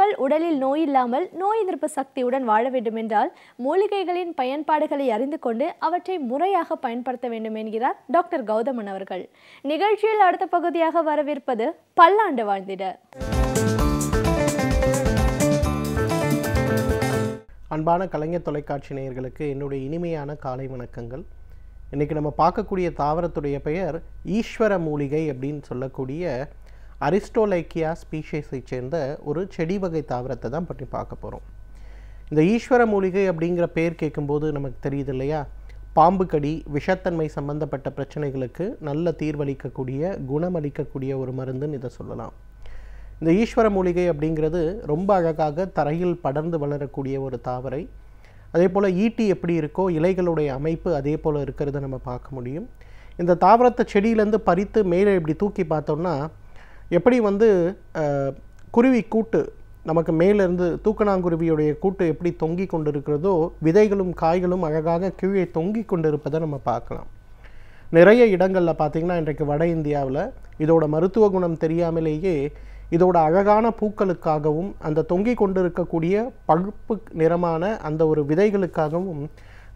மக்கள் உடலில் நோய் இல்லாமல் நோய் எதிர்ப்பு சக்தியுடன் வாழ வேண்டுமென்றால் மூலிகைகளின் பயன்பாடுகளை அறிந்து கொண்டு அவற்றை முறையாக பயன்படுத்த வேண்டும் என்கிறார் டாக்டர் கௌதமன் அவர்கள். நிகழ்ச்சியில் அடுத்த பகுதியாக வரவிருப்பது பல்லாண்டு வாழ்ந்திட. அன்பான கலைஞர் தொலைக்காட்சி நேயர்களுக்கு என்னுடைய இனிமையான காலை வணக்கங்கள். இன்றைக்கி நம்ம பார்க்கக்கூடிய தாவரத்துடைய பெயர் ஈஸ்வர மூலிகை அப்படின்னு சொல்லக்கூடிய அரிஸ்டோலைக்கியா ஸ்பீஷீஸை சேர்ந்த ஒரு செடி வகை தாவரத்தை தான் பற்றி பார்க்க போகிறோம். இந்த ஈஸ்வர மூலிகை அப்படிங்கிற பெயர் கேட்கும்போது நமக்கு தெரியுது இல்லையா, பாம்பு கடி விஷத்தன்மை சம்பந்தப்பட்ட பிரச்சனைகளுக்கு நல்ல தீர்வளிக்கக்கூடிய குணமளிக்கக்கூடிய ஒரு மருந்துன்னு இதை சொல்லலாம். இந்த ஈஸ்வர மூலிகை அப்படிங்கிறது ரொம்ப அழகாக தரையில் படர்ந்து வளரக்கூடிய ஒரு தாவரை. அதே போல் ஈட்டி எப்படி இருக்கோ இலைகளுடைய அமைப்பு அதே போல் இருக்கிறத நம்ம பார்க்க முடியும். இந்த தாவரத்தை செடியிலேருந்து பறித்து மேலே இப்படி தூக்கி பார்த்தோம்னா எப்படி குருவி கூட்டு நமக்கு மேலேருந்து தூக்கணாங்குருவியுடைய கூட்டு எப்படி தொங்கி கொண்டு இருக்கிறதோ விதைகளும் காய்களும் அழகாக கீழே தொங்கி கொண்டு இருப்பதை நம்ம பார்க்கலாம். நிறைய இடங்களில் பார்த்திங்கன்னா இன்றைக்கு வட இந்தியாவில் இதோட மருத்துவ குணம் தெரியாமலேயே இதோட அழகான பூக்களுக்காகவும் அந்த தொங்கி கொண்டிருக்கக்கூடிய பழுப்பு நிறமான அந்த ஒரு விதைகளுக்காகவும்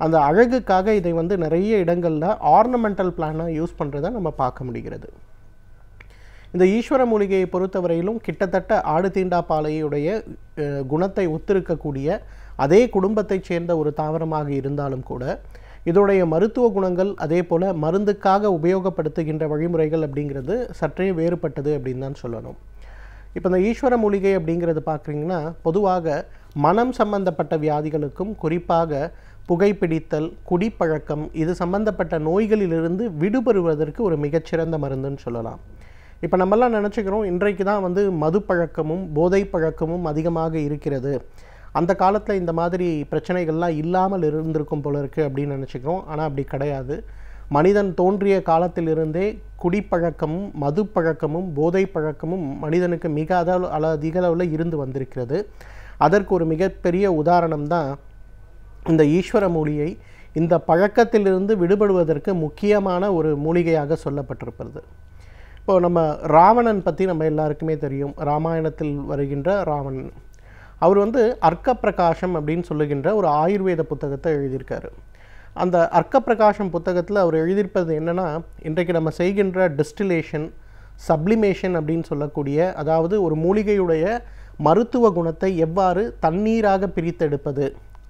அந்த அழகுக்காக இதை நிறைய இடங்களில் ஆர்னமெண்டல் பிளானாக யூஸ் பண்ணுறதை நம்ம பார்க்க முடிகிறது. இந்த ஈஸ்வர மூலிகையை பொறுத்தவரையிலும் கிட்டத்தட்ட ஆடு தீண்டா பாலையுடைய குணத்தை ஒத்திருக்கக்கூடிய அதே குடும்பத்தைச் சேர்ந்த ஒரு தாவரமாக இருந்தாலும் கூட இதோடைய மருத்துவ குணங்கள் அதே போல் மருந்துக்காக உபயோகப்படுத்துகின்ற வழிமுறைகள் அப்படிங்கிறது சற்றே வேறுபட்டது அப்படின்னு தான் சொல்லணும். இப்போ இந்த ஈஸ்வர மூலிகை அப்படிங்கிறது பார்க்குறீங்கன்னா பொதுவாக மனம் சம்பந்தப்பட்ட வியாதிகளுக்கும் குறிப்பாக புகைப்பிடித்தல் குடிப்பழக்கம் இது சம்பந்தப்பட்ட நோய்களிலிருந்து விடுபடுவதற்கு ஒரு மிகச்சிறந்த மருந்துன்னு சொல்லலாம். இப்போ நம்மெல்லாம் நினச்சிக்கிறோம் இன்றைக்கு தான் மது பழக்கமும் போதை பழக்கமும் அதிகமாக இருக்கிறது, அந்த காலத்தில் இந்த மாதிரி பிரச்சனைகள்லாம் இல்லாமல் இருந்திருக்கும் போல இருக்குது அப்படின்னு நினச்சிக்கிறோம். ஆனால் அப்படி கிடையாது. மனிதன் தோன்றிய காலத்திலிருந்தே குடிப்பழக்கமும் மது பழக்கமும் போதை பழக்கமும் மனிதனுக்கு மிக அதிக அளவில் இருந்து வந்திருக்கிறது. அதற்கு ஒரு மிகப்பெரிய உதாரணம் தான் இந்த ஈஸ்வர மூலிகை. இந்த பழக்கத்திலிருந்து விடுபடுவதற்கு முக்கியமான ஒரு மூலிகையாக சொல்லப்பட்டிருப்பது. இப்போது நம்ம ராவணன் பற்றி நம்ம எல்லாருக்குமே தெரியும். ராமாயணத்தில் வருகின்ற ராவணன் அவர் அர்க்க பிரகாசம் அப்படின்னு சொல்லுகின்ற ஒரு ஆயுர்வேத புத்தகத்தை எழுதியிருக்காரு. அந்த அர்க்க பிரகாசம் புத்தகத்தில் அவர் எழுதியிருப்பது என்னென்னா, இன்றைக்கு நம்ம செய்கின்ற டிஸ்டிலேஷன் சப்ளிமேஷன் அப்படின்னு சொல்லக்கூடிய, அதாவது ஒரு மூலிகையுடைய மருத்துவ குணத்தை எவ்வாறு தண்ணீராக பிரித்தெடுப்பது,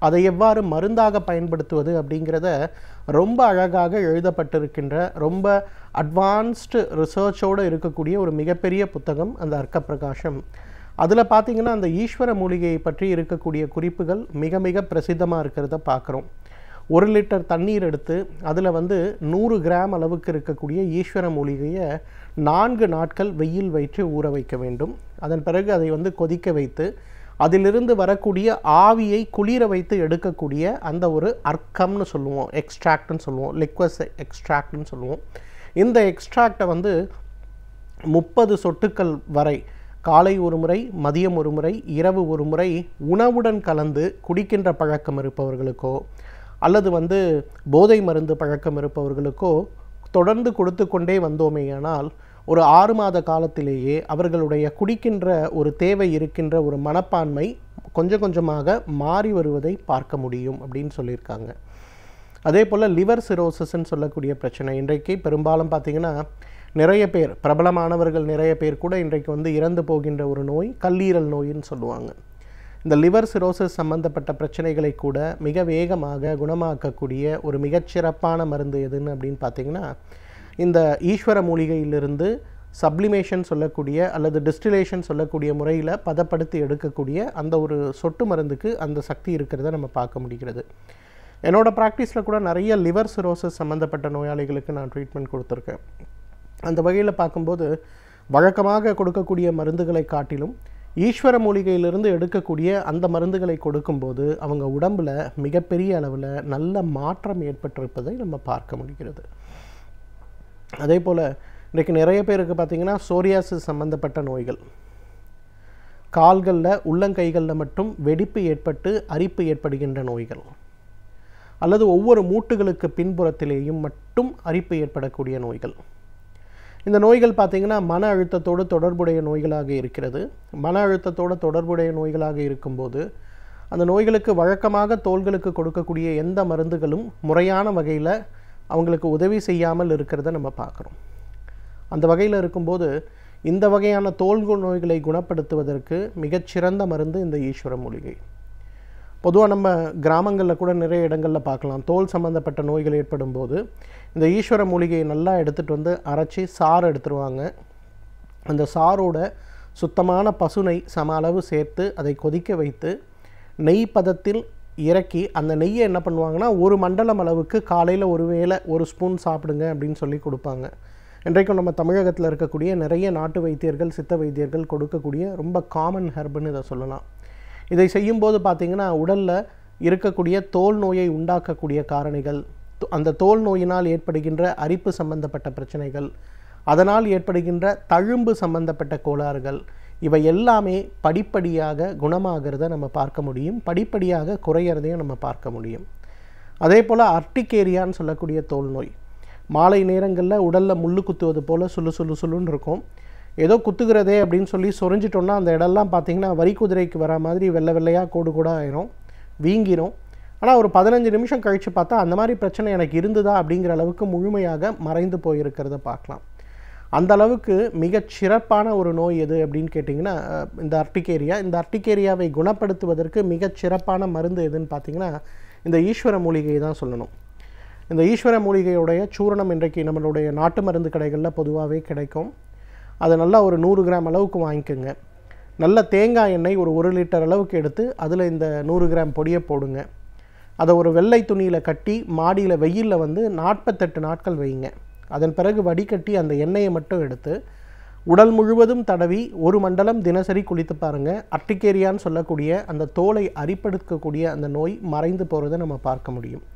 அதை எவ்வாறு மருந்தாக பயன்படுத்துவது அப்படிங்கிறத ரொம்ப அழகாக எழுதப்பட்டிருக்கின்ற ரொம்ப அட்வான்ஸ்டு ரிசர்ச்சோடு இருக்கக்கூடிய ஒரு மிகப்பெரிய புத்தகம் அந்த அர்க்க பிரகாசம். அதில் பார்த்திங்கன்னா அந்த ஈஸ்வர மூலிகையை பற்றி இருக்கக்கூடிய குறிப்புகள் மிக மிக பிரசித்தமாக இருக்கிறத பார்க்குறோம். 1 லிட்டர் தண்ணீர் எடுத்து அதில் 100 கிராம் அளவுக்கு இருக்கக்கூடிய ஈஸ்வர மூலிகையை 4 நாட்கள் வெயில் வைத்து ஊற வைக்க வேண்டும். அதன் பிறகு அதை கொதிக்க வைத்து அதிலிருந்து வரக்கூடிய ஆவியை குளிர வைத்து எடுக்கக்கூடிய அந்த ஒரு அர்க்கம்னு சொல்லுவோம், எக்ஸ்ட்ராக்ட்னு சொல்லுவோம், லிக்வஸ் எக்ஸ்ட்ராக்ட்னு சொல்லுவோம். இந்த எக்ஸ்ட்ராக்டை 30 சொட்டுக்கள் வரை காலை ஒரு முறை, மதியம் ஒரு முறை, இரவு ஒரு முறை உணவுடன் கலந்து குடிக்கின்ற பழக்கம் இருப்பவர்களுக்கோ அல்லது போதை மருந்து பழக்கம் இருப்பவர்களுக்கோ தொடர்ந்து கொடுத்து கொண்டே வந்தோமேயானால் ஒரு 6 மாத காலத்திலேயே அவர்களுடைய குடிக்கின்ற ஒரு தேவை இருக்கின்ற ஒரு மனப்பான்மை கொஞ்சம் கொஞ்சமாக மாறி வருவதை பார்க்க முடியும் அப்படின்னு சொல்லியிருக்காங்க. அதே போல் லிவர் சிரோசிஸ்ன்னு சொல்லக்கூடிய பிரச்சனை இன்றைக்கு பெரும்பாலும் பார்த்திங்கன்னா நிறைய பேர் பிரபலமானவர்கள் நிறைய பேர் கூட இன்றைக்கு இறந்து போகின்ற ஒரு நோய் கல்லீரல் நோயின்னு சொல்லுவாங்க. இந்த லிவர் சிரோசிஸ் சம்பந்தப்பட்ட பிரச்சனைகளை கூட மிக வேகமாக குணமாக்கக்கூடிய ஒரு மிகச்சிறப்பான மருந்து எதுன்னு அப்படின்னு பார்த்திங்கன்னா இந்த ஈஸ்வர மூலிகையிலிருந்து சப்ளிமேஷன் சொல்லக்கூடிய அல்லது டிஸ்டிலேஷன் சொல்லக்கூடிய முறையில் பதப்படுத்தி எடுக்கக்கூடிய அந்த ஒரு சொட்டு மருந்துக்கு அந்த சக்தி இருக்கிறத நம்ம பார்க்க முடிகிறது. என்னோடய ப்ராக்டிஸில் கூட நிறைய லிவர் சிரோசிஸ் சம்மந்தப்பட்ட நோயாளிகளுக்கு நான் ட்ரீட்மெண்ட் கொடுத்துருக்கேன். அந்த வகையில் பார்க்கும்போது வழக்கமாக கொடுக்கக்கூடிய மருந்துகளை காட்டிலும் ஈஸ்வர மூலிகையிலிருந்து எடுக்கக்கூடிய அந்த மருந்துகளை கொடுக்கும்போது அவங்க உடம்பில் மிகப்பெரிய அளவில் நல்ல மாற்றம் ஏற்பட்டிருப்பதை நம்ம பார்க்க முடிகிறது. அதே போல் இன்றைக்கு நிறைய பேருக்கு பார்த்திங்கன்னா சோரியாசிஸ் சம்மந்தப்பட்ட நோய்கள், கால்களில் உள்ளங்கைகளில் மட்டும் வெடிப்பு ஏற்பட்டு அரிப்பு ஏற்படுகின்ற நோய்கள், அல்லது ஒவ்வொரு மூட்டுகளுக்கு பின்புறத்திலேயும் மட்டும் அரிப்பு ஏற்படக்கூடிய நோய்கள், இந்த நோய்கள் பார்த்திங்கன்னா மன அழுத்தத்தோடு தொடர்புடைய நோய்களாக இருக்கிறது. மன அழுத்தத்தோடு தொடர்புடைய நோய்களாக இருக்கும்போது அந்த நோய்களுக்கு வழக்கமாக தோள்களுக்கு கொடுக்கக்கூடிய எந்த மருந்துகளும் முறையான வகையில் அவங்களுக்கு உதவி செய்யாமல் இருக்கிறத நம்ம பார்க்குறோம். அந்த வகையில் இருக்கும்போது இந்த வகையான தோல் நோய்களை குணப்படுத்துவதற்கு மிகச்சிறந்த மருந்து இந்த ஈஸ்வர மூலிகை. பொதுவாக நம்ம கிராமங்களில் கூட நிறைய இடங்களில் பார்க்கலாம். தோல் சம்மந்தப்பட்ட நோய்கள் ஏற்படும் போது இந்த ஈஸ்வர மூலிகையை நல்லா எடுத்துகிட்டு வந்து அரைச்சி சாறு எடுத்துருவாங்க. அந்த சாரோட சுத்தமான பசுனை சம அளவு சேர்த்து அதை கொதிக்க வைத்து நெய் பதத்தில் இறக்கி அந்த நெய்யை என்ன பண்ணுவாங்கன்னா ஒரு மண்டலம் அளவுக்கு காலையில் ஒரு வேளை ஒரு ஸ்பூன் சாப்பிடுங்க அப்படின்னு சொல்லி கொடுப்பாங்க. இன்றைக்கும் நம்ம தமிழகத்தில் இருக்கக்கூடிய நிறைய நாட்டு வைத்தியர்கள் சித்த வைத்தியர்கள் கொடுக்கக்கூடிய ரொம்ப காமன் ஹெர்ப்னு இதை சொல்லலாம். இதை செய்யும்போது பார்த்திங்கன்னா உடலில் இருக்கக்கூடிய தோல் நோயை உண்டாக்கக்கூடிய காரணிகள், அந்த தோல் நோயினால் ஏற்படுகின்ற அரிப்பு சம்பந்தப்பட்ட பிரச்சனைகள், அதனால் ஏற்படுகின்ற தழும்பு சம்பந்தப்பட்ட கோளாறுகள், இவை எல்லாமே படிப்படியாக குணமாகிறத நம்ம பார்க்க முடியும், படிப்படியாக குறையிறதையும் நம்ம பார்க்க முடியும். அதே போல் அர்டிகேரியான்னு சொல்லக்கூடிய தோல் நோய், மாலை நேரங்களில் உடலில் முள்ளு குத்துவது போல் சுள்ளுன்னு இருக்கும். ஏதோ குத்துகிறதே அப்படின்னு சொல்லி சொரிஞ்சிட்டோன்னா அந்த இடம்லாம் பார்த்திங்கன்னா வரி குதிரைக்கு வர மாதிரி வெள்ளை வெள்ளையாக கோடு கூட ஆயிரும், வீங்கிரும். ஆனால் ஒரு 15 நிமிஷம் கழித்து பார்த்தா அந்த மாதிரி பிரச்சனை எனக்கு இருந்ததா அப்படிங்கிற அளவுக்கு முழுமையாக மறைந்து போயிருக்கிறத பார்க்கலாம். அந்த அளவுக்கு மிகச் சிறப்பான ஒரு நோய் எது அப்படின்னு கேட்டிங்கன்னா இந்த அர்டிகேரியா. இந்த அர்டிகேரியாவை குணப்படுத்துவதற்கு மிகச் சிறப்பான மருந்து எதுன்னு பார்த்திங்கன்னா இந்த ஈஸ்வர மூலிகை தான் சொல்லணும். இந்த ஈஸ்வர மூலிகையுடைய சூரணம் இன்றைக்கு நம்மளுடைய நாட்டு மருந்து கடைகளில் பொதுவாகவே கிடைக்கும். அதை நல்லா ஒரு 100 கிராம் அளவுக்கு வாங்கிக்கோங்க. நல்ல தேங்காய் எண்ணெய் ஒரு 1 லிட்டர் அளவுக்கு எடுத்து அதில் இந்த 100 கிராம் பொடியை போடுங்க. அதை ஒரு வெள்ளை துணியில் கட்டி மாடியில் வெயிலில் வந்து 48 நாட்கள் வைங்க. அதன் பிறகு வடிகட்டி அந்த எண்ணெயை மட்டும் எடுத்து உடல் முழுவதும் தடவி ஒரு மண்டலம் தினசரி குளித்து பாருங்கள். அர்டிகேரியான்னு சொல்லக்கூடிய அந்த தோலை அரிப்படுத்தக்கூடிய அந்த நோய் மறைந்து போகிறத நம்ம பார்க்க முடியும்.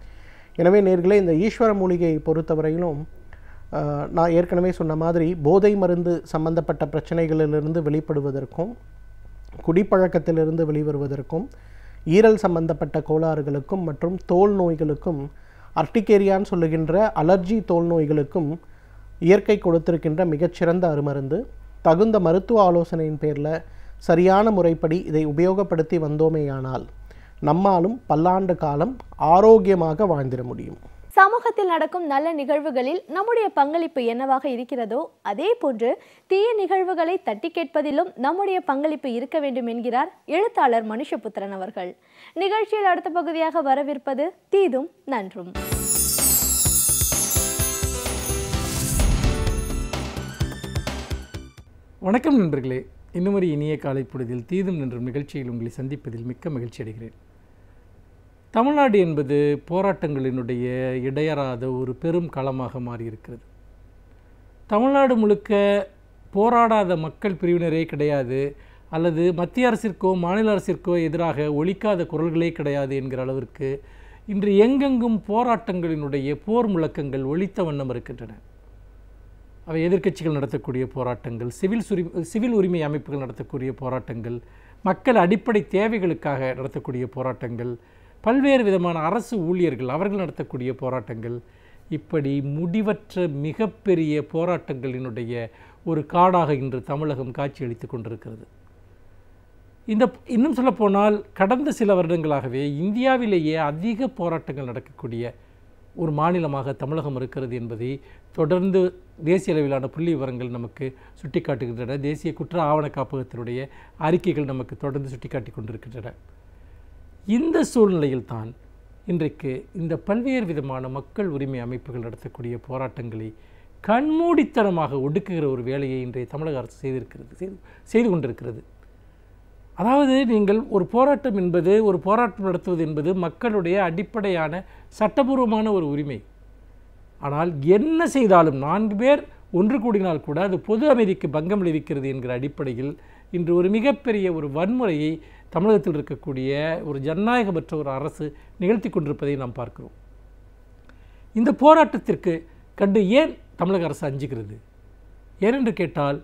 எனவே நேர்களே, இந்த ஈஸ்வர மூலிகையை பொறுத்தவரையிலும் நான் ஏற்கனவே சொன்ன மாதிரி போதை மருந்து சம்பந்தப்பட்ட பிரச்சனைகளிலிருந்து வெளிப்படுவதற்கும், குடிப்பழக்கத்திலிருந்து வெளிவருவதற்கும், ஈரல் சம்பந்தப்பட்ட கோளாறுகளுக்கும் மற்றும் தோல் நோய்களுக்கும், அர்டிகேரியான்னு சொல்லுகின்ற அலர்ஜி தோல் நோய்களுக்கும் இயற்கை கொடுத்திருக்கின்ற மிகச்சிறந்த அருமருந்து. தகுந்த மருத்துவ ஆலோசனையின் பேரில் சரியான முறைப்படி இதை உபயோகப்படுத்தி வந்தோமேயானால் நம்மாலும் பல்லாண்டு காலம் ஆரோக்கியமாக வாழ்ந்திட முடியும். சமூகத்தில் நடக்கும் நல்ல நிகழ்வுகளில் நம்முடைய பங்களிப்பு என்னவாக இருக்கிறதோ அதே போன்று தீய நிகழ்வுகளை தட்டி கேட்பதிலும் நம்முடைய பங்களிப்பு இருக்க வேண்டும் என்கிறார் எழுத்தாளர் மனுஷபுத்திரன் அவர்கள். நிகழ்ச்சியில் அடுத்த பகுதியாக வரவிருப்பது தீதும் நன்றும். வணக்கம் நண்பர்களே, இன்னும் ஒரு இனிய காலை பொழுதில் தீதும் நன்றும் நிகழ்ச்சியில் உங்களை சந்திப்பதில் மிக்க மகிழ்ச்சி அடைகிறேன். தமிழ்நாடு என்பது போராட்டங்களினுடைய இடையறாத ஒரு பெரும் களமாக மாறியிருக்கிறது. தமிழ்நாடு முழுக்க போராடாத மக்கள் பிரிவினரே கிடையாது, அல்லது மத்திய அரசிற்கோ மாநில அரசிற்கோ எதிராக ஒலிக்காத குரல்களே கிடையாது என்கிற அளவிற்கு இன்று எங்கெங்கும் போராட்டங்களினுடைய போர் முழக்கங்கள் ஒலித்த வண்ணம் இருக்கின்றன. அவை எதிர்க்கட்சிகள் நடத்தக்கூடிய போராட்டங்கள், சிவில் உரிமை அமைப்புகள் நடத்தக்கூடிய போராட்டங்கள், மக்கள் அடிப்படை தேவைகளுக்காக நடத்தக்கூடிய போராட்டங்கள், பல்வேறு விதமான அரசு ஊழியர்கள் அவர்கள் நடத்தக்கூடிய போராட்டங்கள், இப்படி முடிவற்ற மிகப்பெரிய போராட்டங்களினுடைய ஒரு காடாக இன்று தமிழகம் காட்சியளித்து கொண்டிருக்கிறது. இன்னும் சொல்லப்போனால் கடந்த சில வருடங்களாகவே இந்தியாவிலேயே அதிக போராட்டங்கள் நடக்கக்கூடிய ஒரு மாநிலமாக தமிழகம் இருக்கிறது என்பதை தொடர்ந்து தேசிய அளவிலான புள்ளி விவரங்கள் நமக்கு சுட்டிக்காட்டுகின்றன. தேசிய குற்ற ஆவண காப்பகத்தினுடைய அறிக்கைகள் நமக்கு தொடர்ந்து சுட்டிக்காட்டி கொண்டிருக்கின்றன. இந்த சூழ்நிலையில்தான் இன்றைக்கு இந்த பல்வேறு விதமான மக்கள் உரிமை அமைப்புகள் நடத்தக்கூடிய போராட்டங்களை கண்மூடித்தனமாக ஒடுக்குகிற ஒரு வேலையை இன்றைய தமிழக அரசு செய்து கொண்டிருக்கிறது. அதாவது நீங்கள் ஒரு போராட்டம் நடத்துவது என்பது மக்களுடைய அடிப்படையான சட்டபூர்வமான ஒரு உரிமை. ஆனால் என்ன செய்தாலும் 4 பேர் ஒன்று கூடினால் கூட அது பொது அமைதிக்கு பங்கம் விளைவிக்கிறது என்கிற அடிப்படையில் இன்று ஒரு மிகப்பெரிய ஒரு வன்முறையை தமிழகத்தில் இருக்கக்கூடிய ஒரு ஜனநாயகமற்ற ஒரு அரசு நிகழ்த்தி கொண்டிருப்பதை நாம் பார்க்கிறோம். இந்த போராட்டத்திற்கு கண்டு ஏன் தமிழக அரசு அஞ்சுகிறது? ஏனென்று கேட்டால்,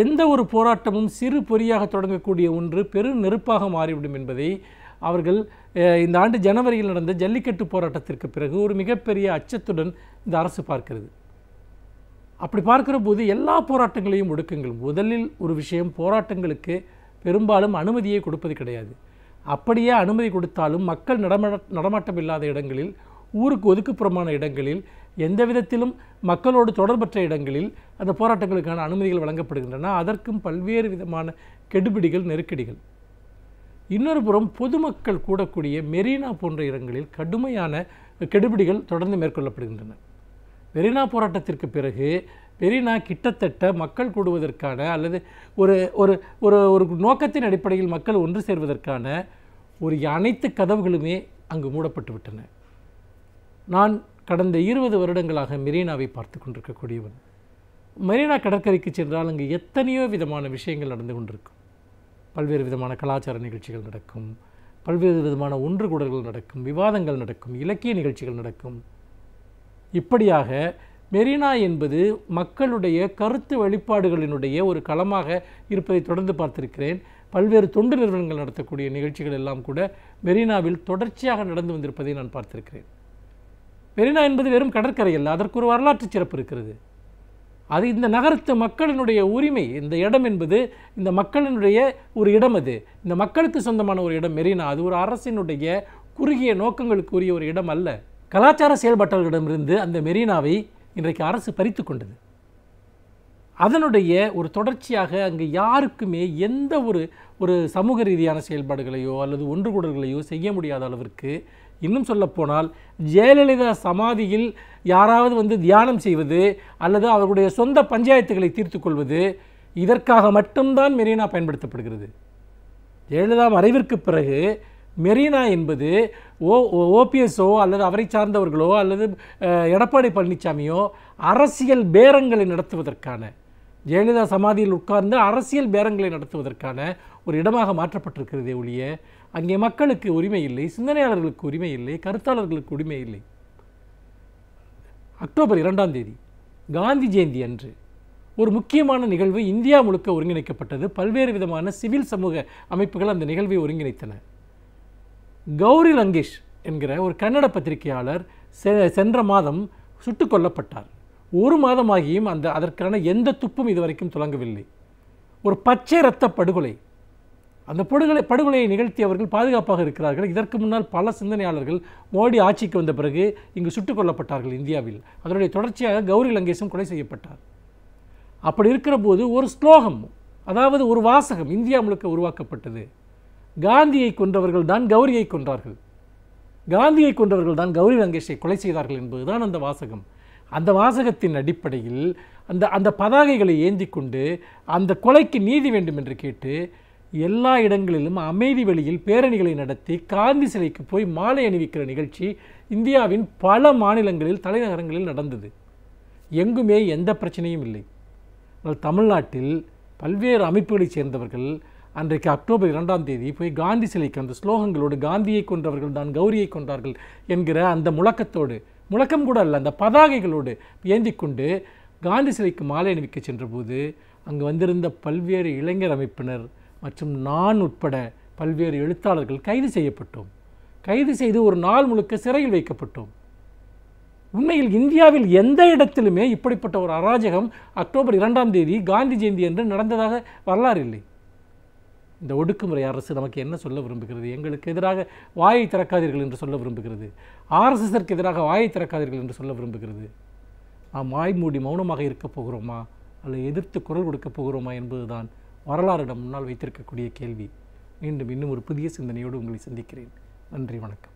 எந்த ஒரு போராட்டமும் சிறு பொறியாக தொடங்கக்கூடிய ஒன்று பெரும் நெருப்பாக மாறிவிடும் என்பதை அவர்கள் இந்த ஆண்டு ஜனவரியில் நடந்த ஜல்லிக்கட்டு போராட்டத்திற்கு பிறகு ஒரு மிகப்பெரிய அச்சத்துடன் இந்த அரசு பார்க்கிறது. அப்படி பார்க்கிற போது எல்லா போராட்டங்களையும் ஒடுக்குங்கள். முதலில் ஒரு விஷயம், போராட்டங்களுக்கு பெரும்பாலும் அனுமதியை கொடுப்பது கிடையாது. அப்படியே அனுமதி கொடுத்தாலும் மக்கள் நடமாட்டம் இல்லாத இடங்களில், ஊருக்கு ஒதுக்குப்புறமான இடங்களில், எந்த விதத்திலும் மக்களோடு தொடர்பற்ற இடங்களில் அந்த போராட்டங்களுக்கான அனுமதிகள் வழங்கப்படுகின்றன. அதற்கும் பல்வேறு விதமான கெடுபிடிகள், நெருக்கடிகள். இன்னொரு புறம் பொதுமக்கள் கூடக்கூடிய மெரினா போன்ற இடங்களில் கடுமையான கெடுபிடிகள் தொடர்ந்து மேற்கொள்ளப்படுகின்றன. மெரினா போராட்டத்திற்கு பிறகு மெரினா கிட்டத்தட்ட மக்கள் கூடுவதற்கான அல்லது ஒரு ஒரு ஒரு ஒரு நோக்கத்தின் அடிப்படையில் மக்கள் ஒன்று சேர்வதற்கான ஒரு அனைத்து கதவுகளுமே அங்கு மூடப்பட்டு விட்டன. நான் கடந்த 20 வருடங்களாக மெரினாவை பார்த்து கொண்டிருக்கக்கூடியவன். மெரினா கடற்கரைக்கு சென்றால் அங்கு எத்தனையோ விதமான விஷயங்கள் நடந்து கொண்டிருக்கும். பல்வேறு விதமான கலாச்சார நிகழ்ச்சிகள் நடக்கும், பல்வேறு விதமான ஒன்று கூடல்கள் நடக்கும், விவாதங்கள் நடக்கும், இலக்கிய நிகழ்ச்சிகள் நடக்கும். இப்படியாக மெரினா என்பது மக்களுடைய கருத்து வெளிப்பாடுகளினுடைய ஒரு களமாக இருப்பதை தொடர்ந்து பார்த்திருக்கிறேன். பல்வேறு தொண்டு நிறுவனங்கள் நடத்தக்கூடிய நிகழ்ச்சிகள் எல்லாம் கூட மெரினாவில் தொடர்ச்சியாக நடந்து வந்திருப்பதை நான் பார்த்திருக்கிறேன். மெரினா என்பது வெறும் கடற்கரை அல்ல, அதற்கு ஒரு வரலாற்று சிறப்பு இருக்கிறது. அது இந்த நகரத்து மக்களினுடைய உரிமை. இந்த இடம் என்பது இந்த மக்களினுடைய ஒரு இடம். அது இந்த மக்களுக்கு சொந்தமான ஒரு இடம் மெரினா. அது ஒரு அரசினுடைய குறுகிய நோக்கங்களுக்கு உரிய ஒரு இடம் அல்ல. கலாச்சார செயல்பாட்டாளர்களிடமிருந்து அந்த மெரினாவை இன்றைக்கு அரசு பறித்து கொண்டது. அதனுடைய ஒரு தொடர்ச்சியாக அங்கு யாருக்குமே எந்த ஒரு சமூக ரீதியான செயல்பாடுகளையோ அல்லது ஒன்று கூடல்களையோ செய்ய முடியாத அளவிற்கு, இன்னும் சொல்லப்போனால் ஜெயலலிதா சமாதியில் யாராவது வந்து தியானம் செய்வது அல்லது அவர்களுடைய சொந்த பஞ்சாயத்துகளை தீர்த்து கொள்வது, இதற்காக மட்டும்தான் மெரினா பயன்படுத்தப்படுகிறது. ஜெயலலிதா மறைவிற்கு பிறகு மெரினா என்பது ஓபிஎஸ்ஓ அல்லது அவரை சார்ந்தவர்களோ அல்லது எடப்பாடி பழனிசாமியோ அரசியல் பேரங்களை நடத்துவதற்கான, ஜெயலலிதா சமாதியில் உட்கார்ந்து அரசியல் பேரங்களை நடத்துவதற்கான ஒரு இடமாக மாற்றப்பட்டிருக்கிறதே ஒழிய அங்கே மக்களுக்கு உரிமை இல்லை, சிந்தனையாளர்களுக்கு உரிமை இல்லை, கருத்தாளர்களுக்கு உரிமை இல்லை. அக்டோபர் 2ஆம் தேதி காந்தி ஜெயந்தி அன்று ஒரு முக்கியமான நிகழ்வு இந்தியா முழுக்க ஒருங்கிணைக்கப்பட்டது. பல்வேறு விதமான சிவில் சமூக அமைப்புகள் அந்த நிகழ்வை ஒருங்கிணைத்தன. கௌரி லங்கேஷ் என்கிற ஒரு கன்னட பத்திரிகையாளர் சென்ற மாதம் சுட்டுக் கொல்லப்பட்டார். ஒரு மாதமாகியும் அதற்கான எந்த துப்பும் இதுவரைக்கும் துலங்கவில்லை. ஒரு பச்சை இரத்த படுகொலை. அந்த படுகொலையை நிகழ்த்தியவர்கள் பாதுகாப்பாக இருக்கிறார்கள். இதற்கு முன்னால் பல சிந்தனையாளர்கள் மோடி ஆட்சிக்கு வந்த பிறகு இங்கு சுட்டுக் கொல்லப்பட்டார்கள் இந்தியாவில். அதனுடைய தொடர்ச்சியாக கௌரி லங்கேஷும் கொலை செய்யப்பட்டார். அப்படி இருக்கிற போது ஒரு ஸ்லோகம், அதாவது ஒரு வாசகம் இந்தியா முழுக்க உருவாக்கப்பட்டது. காந்தியை கொன்றவர்கள் தான் கௌரியை கொன்றார்கள், காந்தியை கொன்றவர்கள் தான் கௌரி லங்கேஷை கொலை செய்தார்கள் என்பதுதான் அந்த வாசகம். அந்த வாசகத்தின் அடிப்படையில் அந்த பதாகைகளை ஏந்தி கொண்டு அந்த கொலைக்கு நீதி வேண்டும் என்று கேட்டு எல்லா இடங்களிலும் அமைதி வழியில் பேரணிகளை நடத்தி காந்தி சிலைக்கு போய் மாலை அணிவிக்கிற நிகழ்ச்சி இந்தியாவின் பல மாநிலங்களில், தலைநகரங்களில் நடந்தது. எங்குமே எந்த பிரச்சனையும் இல்லை. ஆனால் தமிழ்நாட்டில் பல்வேறு அமைப்புகளைச் சேர்ந்தவர்கள் அன்றைக்கு அக்டோபர் 2ஆம் தேதி போய் காந்தி சிலைக்கு அந்த ஸ்லோகங்களோடு, காந்தியை கொன்றவர்கள் தான் கௌரியை கொன்றார்கள் என்கிற அந்த முழக்கத்தோடு, முழக்கம் கூட அல்ல, அந்த பதாகைகளோடு ஏந்தி கொண்டு காந்தி சிலைக்கு மாலை அணிவிக்க சென்றபோது அங்கு வந்திருந்த பல்வேறு இளைஞர் அமைப்பினர் மற்றும் நான் உட்பட பல்வேறு எழுத்தாளர்கள் கைது செய்யப்பட்டோம். கைது செய்து ஒரு நாள் முழுக்க சிறையில் வைக்கப்பட்டோம். உண்மையில் இந்தியாவில் எந்த இடத்திலுமே இப்படிப்பட்ட ஒரு அராஜகம் அக்டோபர் 2ஆம் தேதி காந்தி ஜெயந்தி என்று நடந்ததாக வரலாறு இல்லை. இந்த ஒடுக்குமுறை அரசு நமக்கு என்ன சொல்ல விரும்புகிறது? எங்களுக்கு எதிராக வாயை திறக்காதீர்கள் என்று சொல்ல விரும்புகிறது. ஆர்எஸ்எஸ்ற்கு எதிராக வாயை திறக்காதீர்கள் என்று சொல்ல விரும்புகிறது. நாம் வாய் மூடி மௌனமாக இருக்கப் போகிறோமா அல்லது எதிர்த்து குரல் கொடுக்கப் போகிறோமா என்பதுதான் வரலாறிடம் முன்னால் வைத்திருக்கக்கூடிய கேள்வி. மீண்டும் இன்னும் ஒரு புதிய சிந்தனையோடு உங்களை சந்திக்கிறேன். நன்றி, வணக்கம்.